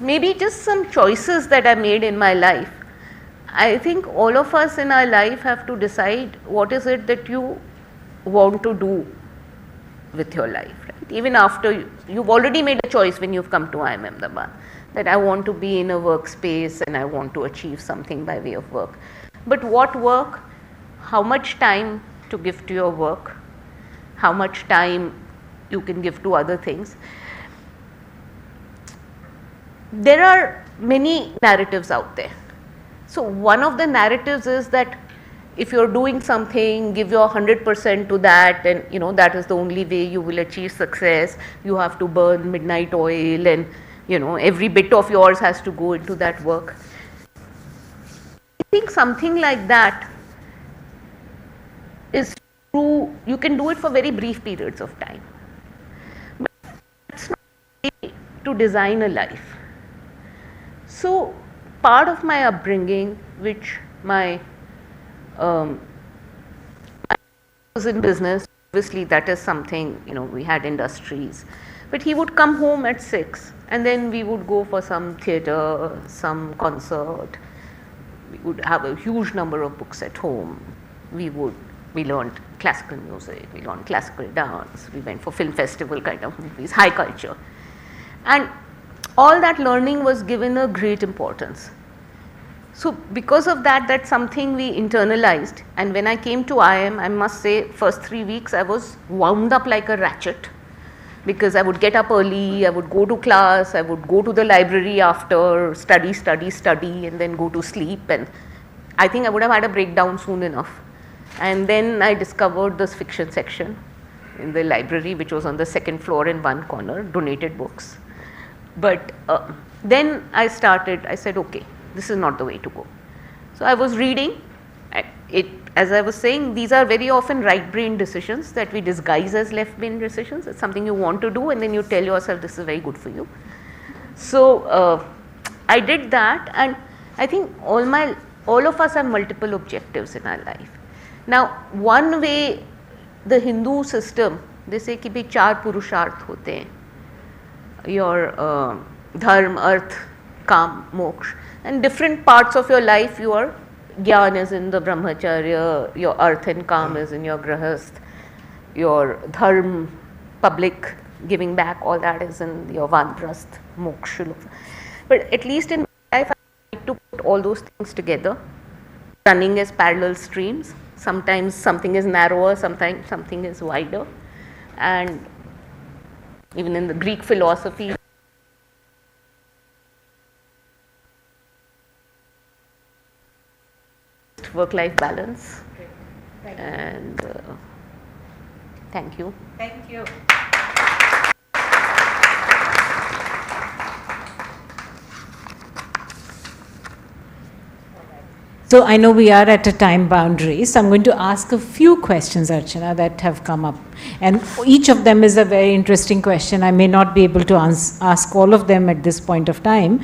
maybe just some choices that I made in my life. I think all of us in our life have to decide what is it that you want to do with your life, right? Even after you've already made a choice when you've come to IIM Ahmedabad, that I want to be in a workspace and I want to achieve something by way of work. But what work? How much time to give to your work? How much time you can give to other things? There are many narratives out there. So one of the narratives is that if you're doing something, give your 100% to that, and that is the only way you will achieve success. You have to burn midnight oil and you know, every bit of yours has to go into that work. I think something like that is true. You can do it for very brief periods of time, but it's not a way to design a life. So part of my upbringing, which my I was in business, obviously that is something, you know, we had industries, but he would come home at 6 and then we would go for some theatre, some concert. We would have a huge number of books at home. We learned classical music, we learned classical dance, we went for film festival kind of movies, high culture. And all that learning was given a great importance. So because of that, that's something we internalized. And when I came to IIM, I must say, first 3 weeks I was wound up like a ratchet, because I would get up early, I would go to class, I would go to the library after, study, and then go to sleep. And I think I would have had a breakdown soon enough. And then I discovered this fiction section in the library, which was on the second floor in one corner, donated books. But then I said, okay, this is not the way to go. So I was reading. As I was saying, these are very often right brain decisions that we disguise as left brain decisions. It's something you want to do and then you tell yourself this is very good for you. So I did that, and I think all of us have multiple objectives in our life. Now one way the Hindu system, they say कि भाई 4 पुरुषार्थ होते हैं, your dharma, earth, काम, moksha, and different parts of your life, your Gyan is in the brahmacharya, your earth and calm is in your grahasth, your dharma, public, giving back, all that is in your vanprasth, moksha. But at least in my life, I like to put all those things together, running as parallel streams. Sometimes something is narrower, sometimes something is wider. And even in the Greek philosophy, work-life balance. And thank you. Thank you. So I know we are at a time boundary, so I'm going to ask a few questions, Archana, that have come up. And each of them is a very interesting question. I may not be able to ask all of them at this point of time.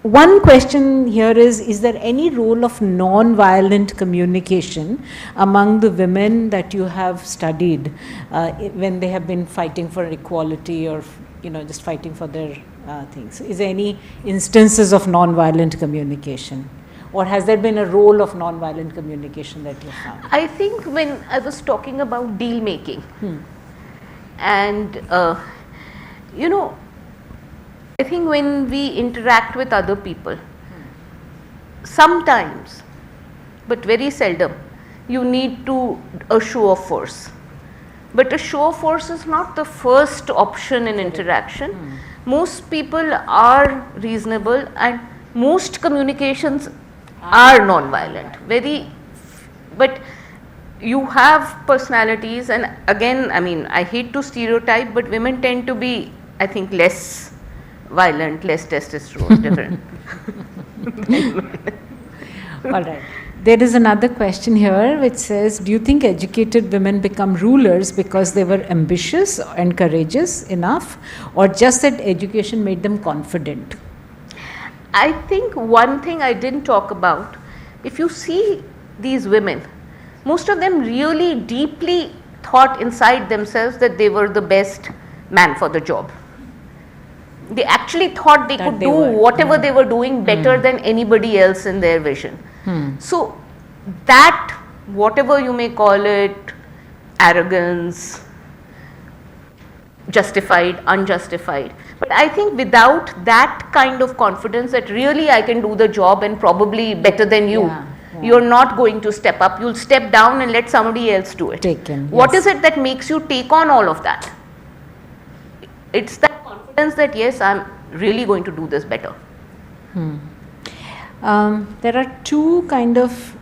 One question here is there any role of non-violent communication among the women that you have studied when they have been fighting for equality or, you know, just fighting for their things? Is there any instances of non-violent communication? Or has there been a role of non-violent communication that you found? I think when I was talking about deal making, and you know, I think when we interact with other people, sometimes, but very seldom, you need a show of force. But a show of force is not the first option in interaction. Most people are reasonable, and most communications are non-violent. But you have personalities, and again, I mean, I hate to stereotype, but women tend to be, I think, less violent, less testosterone, different. All right. There is another question here which says, do you think educated women become rulers because they were ambitious and courageous enough, or just that education made them confident? I think one thing I didn't talk about, if you see these women, most of them really deeply thought inside themselves that they were the best man for the job. They actually thought they could do whatever they were doing better than anybody else in their vision. So that, whatever you may call it, arrogance, justified, unjustified, but I think without that kind of confidence that really I can do the job and probably better than you, you're not going to step up. You'll step down and let somebody else do it. What is it that makes you take on all of that? It's that confidence that yes, I'm really going to do this better. There are two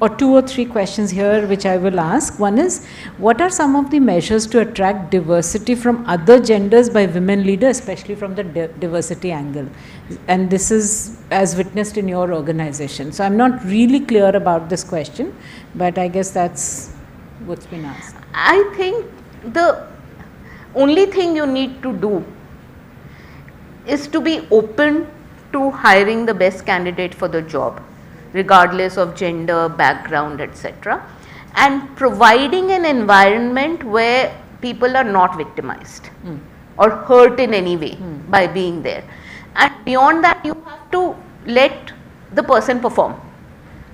or three questions here which I will ask. One is, what are some of the measures to attract diversity from other genders by women leaders, especially from the diversity angle? And this is as witnessed in your organization. So I'm not really clear about this question, but I guess that's what's been asked. I think the only thing you need to do is to be open to hiring the best candidate for the job, regardless of gender, background, etc., and providing an environment where people are not victimized or hurt in any way by being there. And beyond that, you have to let the person perform.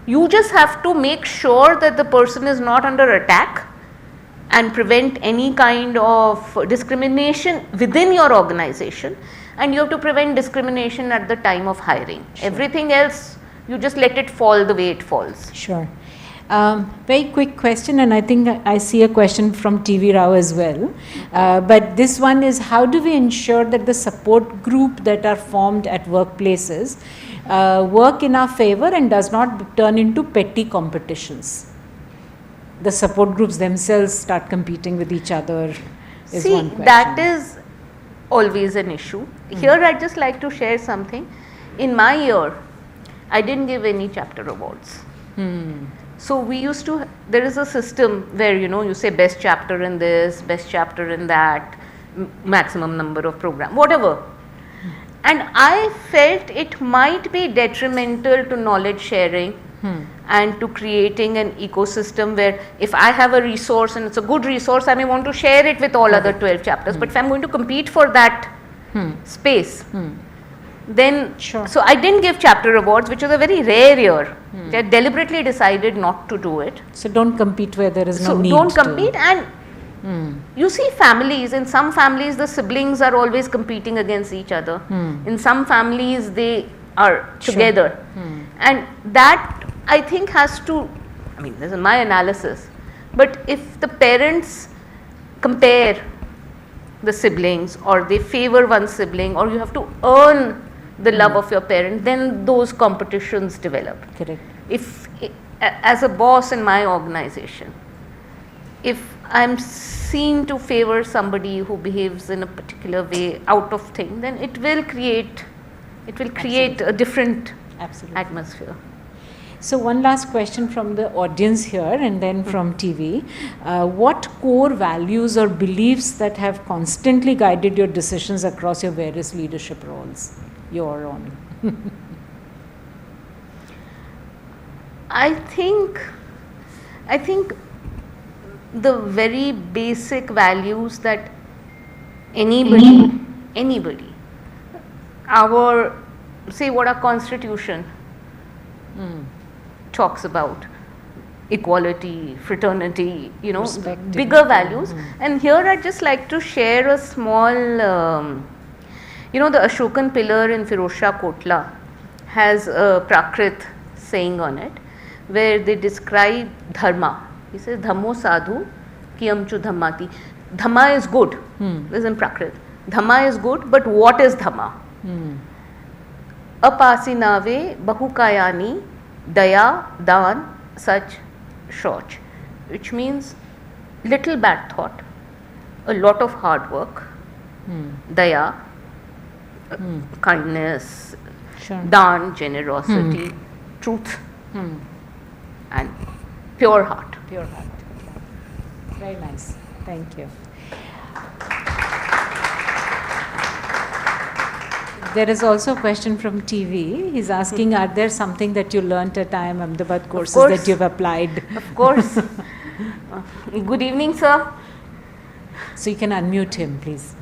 You just have to make sure that the person is not under attack and prevent any kind of discrimination within your organization, and you have to prevent discrimination at the time of hiring. Sure. Everything else, you just let it fall the way it falls. Sure. Very quick question, and I think I see a question from TV Rao as well. But this one is, how do we ensure that the support group that are formed at workplaces work in our favor and does not turn into petty competitions? The support groups themselves start competing with each other is See, one question. that is always an issue. Here I'd just like to share something. In my year, I didn't give any chapter awards. So we used to, there is a system where you say best chapter in this, best chapter in that, maximum number of program, whatever. And I felt it might be detrimental to knowledge sharing and to creating an ecosystem where if I have a resource and it's a good resource, I may want to share it with all other 12 chapters. But if I'm going to compete for that space, then Sure. so I didn't give chapter awards, which was a very rare year. They deliberately decided not to do it. So don't compete where there is no So need don't to. compete. And you see families, in some families the siblings are always competing against each other. In some families they are Sure. together. And that I think has to, I mean this is my analysis, but if the parents compare the siblings or they favor one sibling, or you have to earn the love of your parent, then those competitions develop. Correct. If as a boss in my organization, if I'm seen to favor somebody who behaves in a particular way out of thing, then it will create a different Absolutely. atmosphere. So one last question from the audience here and then from TV. What core values or beliefs that have constantly guided your decisions across your various leadership roles? Your own. I think the very basic values that anybody, our, say what our constitution talks about, equality, fraternity, Respect, bigger dignity. values. And here I'd just like to share a small, the Ashokan pillar in Firozshah Kotla has a Prakrit saying on it, where they describe dharma. He says, Dhammo sadhu kiyam chu dhammati. Dhamma is good. This is in Prakrit. Dhamma is good, but what is dhamma? Apasinave bahukayani daya dan sach shoch, which means little bad thought, a lot of hard work, daya, kindness, Sure. dan, generosity, truth, and pure heart. Pure heart. Very nice. Thank you. There is also a question from TV. He's asking, are there something that you learnt at IIM Ahmedabad courses course. that you've applied? Of course. Good evening, sir. So you can unmute him, please.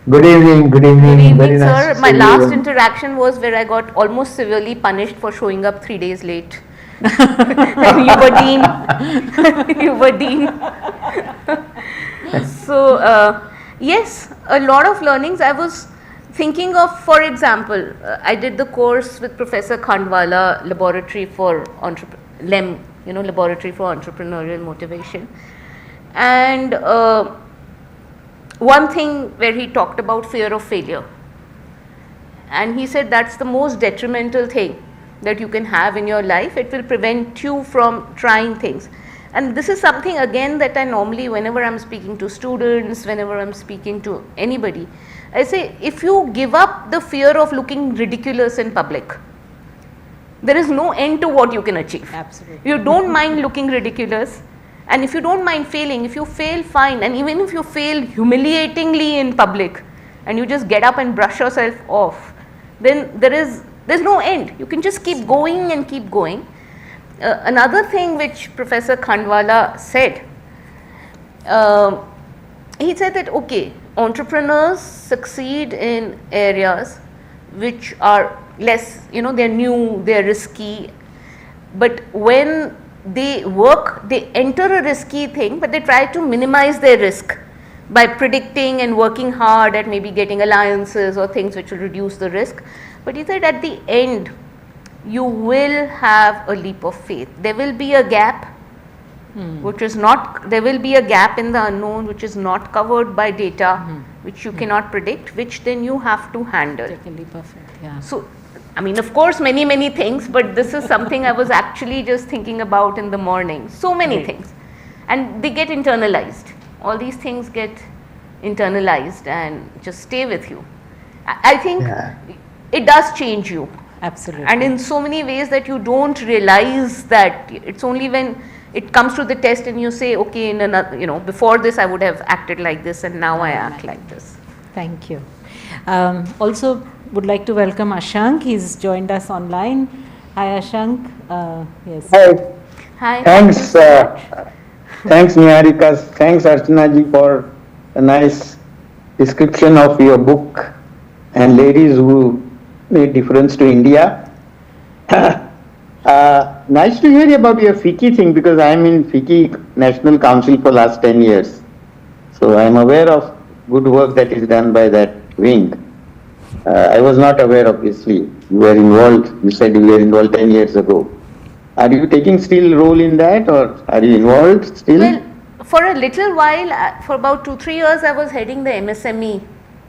Good evening, good evening. Good evening, Very sir. nice to My see last you. interaction was where I got almost severely punished for showing up 3 days late. You were dean. You were dean. So, yes, a lot of learnings. I was thinking of, for example, I did the course with Professor Khandwala, Laboratory for LEM, Laboratory for Entrepreneurial Motivation. And one thing where he talked about fear of failure. And he said that's the most detrimental thing that you can have in your life. It will prevent you from trying things. And this is something again that I normally, whenever I'm speaking to students, whenever I'm speaking to anybody, I say, if you give up the fear of looking ridiculous in public, there is no end to what you can achieve. Absolutely. You don't mind looking ridiculous, and if you don't mind failing, if you fail, fine, and even if you fail humiliatingly in public, and you just get up and brush yourself off, then there's no end. You can just keep going and keep going. Another thing which Professor Khandwala said, he said that, okay, entrepreneurs succeed in areas which are less, they're new, they're risky, but when they work, they enter a risky thing, but they try to minimize their risk by predicting and working hard at maybe getting alliances or things which will reduce the risk. But he said at the end, you will have a leap of faith. There will be a gap, there will be a gap in the unknown which is not covered by data, which you cannot predict, which then you have to handle. Take a leap of faith, yeah. So, I mean, of course, many things, but this is something I was actually just thinking about in the morning. So many things. And they get internalized. All these things get internalized and just stay with you. I think it does change you. Absolutely. And in so many ways that you don't realize that. It's only when it comes to the test and you say, okay, in another, before this I would have acted like this and now I act like this. Thank you. Also would like to welcome Ashank. He's joined us online. Hi Ashank. Yes. Hi. Hi. Thanks, thanks Niharika. Thanks Archana ji for a nice description of your book and ladies who made difference to India. Nice to hear about your FICCI thing, because I am in FICCI National Council for last 10 years. So I am aware of good work that is done by that wing. I was not aware, obviously. You were involved, you said you were involved 10 years ago. Are you taking still role in that, or are you involved still? Well, for a little while, for about 2-3 years, I was heading the MSME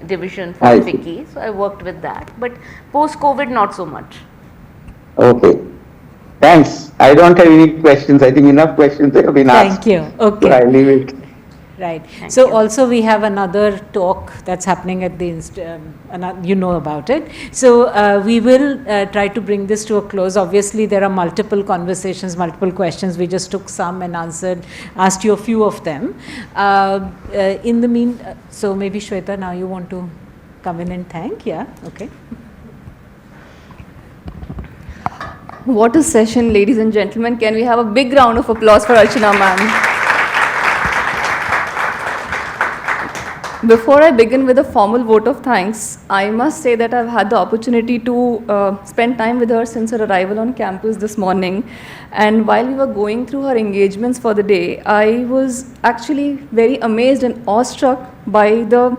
division for FICCI, so I worked with that. But post-COVID, not so much. Okay. Thanks. I don't have any questions. I think enough questions have been asked. Thank you. Okay. So I leave it. Right. So also we have another talk that's happening at the, you know about it. So we will try to bring this to a close. Obviously there are multiple conversations, multiple questions. We just took some and asked you a few of them. In the so maybe Shweta, now you want to come in and thank? Yeah, okay. What a session, ladies and gentlemen. Can we have a big round of applause for Archana ma'am? Before I begin with a formal vote of thanks, I must say that I've had the opportunity to spend time with her since her arrival on campus this morning. And while we were going through her engagements for the day, I was actually very amazed and awestruck by the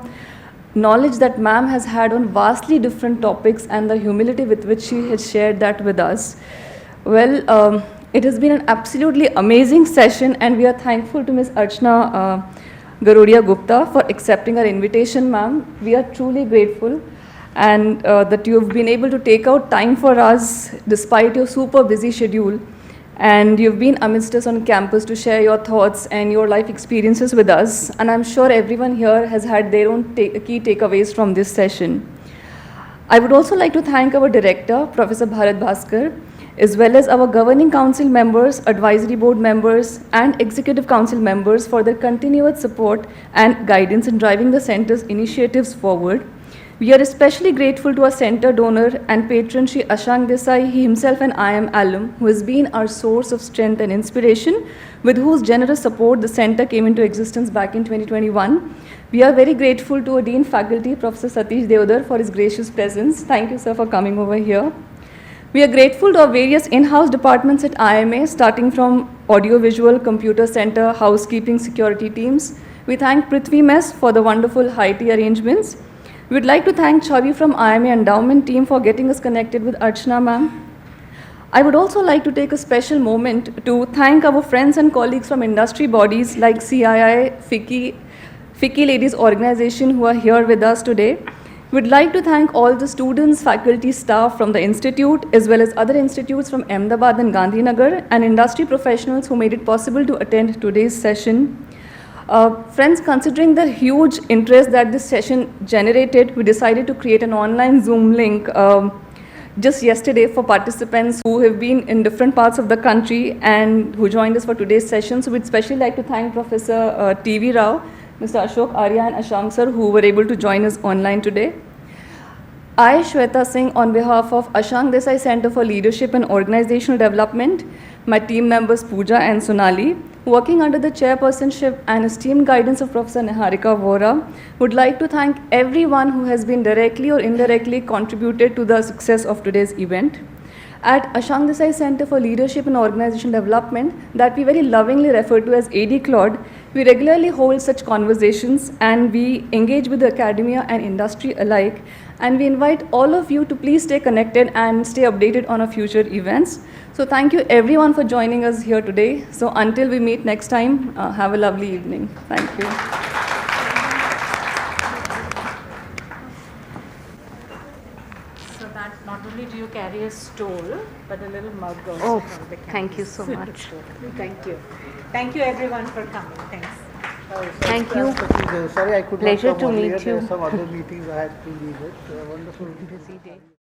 knowledge that ma'am has had on vastly different topics and the humility with which she has shared that with us. Well, it has been an absolutely amazing session, and we are thankful to Ms. Archana Garodia Gupta for accepting our invitation, ma'am. We are truly grateful, and that you have been able to take out time for us despite your super busy schedule, and you've been amidst us on campus to share your thoughts and your life experiences with us, and I'm sure everyone here has had their own key takeaways from this session. I would also like to thank our director, Professor Bharat Bhaskar, as well as our governing council members, advisory board members, and executive council members for their continued support and guidance in driving the center's initiatives forward. We are especially grateful to our center donor and patron, Shri Ashank Desai, he himself an IIM alum, who has been our source of strength and inspiration, with whose generous support the center came into existence back in 2021. We are very grateful to our Dean Faculty, Professor Satish Deodar, for his gracious presence. Thank you, sir, for coming over here. We are grateful to our various in-house departments at IMA, starting from audiovisual, computer center, housekeeping, security teams. We thank Prithvi Mess for the wonderful high tea arrangements. We would like to thank Chavi from IMA endowment team for getting us connected with Archana ma'am. I would also like to take a special moment to thank our friends and colleagues from industry bodies like CII, FICCI Ladies Organization, who are here with us today. We'd like to thank all the students, faculty, staff from the institute, as well as other institutes from Ahmedabad and Gandhinagar, and industry professionals who made it possible to attend today's session. Friends, considering the huge interest that this session generated, we decided to create an online Zoom link just yesterday for participants who have been in different parts of the country and who joined us for today's session. So we'd especially like to thank Professor T.V. Rao, Mr. Ashok Arya and Asham sir, who were able to join us online today. I, Shweta Singh, on behalf of Ashang Desai Center for Leadership and Organizational Development, my team members Pooja and Sonali, working under the chairpersonship and esteemed guidance of Professor Niharika Vora, would like to thank everyone who has been directly or indirectly contributed to the success of today's event. At Ashang Desai Center for Leadership and Organizational Development, that we very lovingly refer to as ADCLOD, we regularly hold such conversations and we engage with the academia and industry alike, and we invite all of you to please stay connected and stay updated on our future events. So thank you everyone for joining us here today. So until we meet next time, have a lovely evening. Thank you. So that not only do you carry a stole, but a little mug also. Oh, from the thank you campus. so much. Thank you. Thank you everyone for coming. Thanks. Thank you. Sorry, I could Pleasure not come to earlier. meet There you. were some other meetings I had to leave it. Wonderful. Busy day.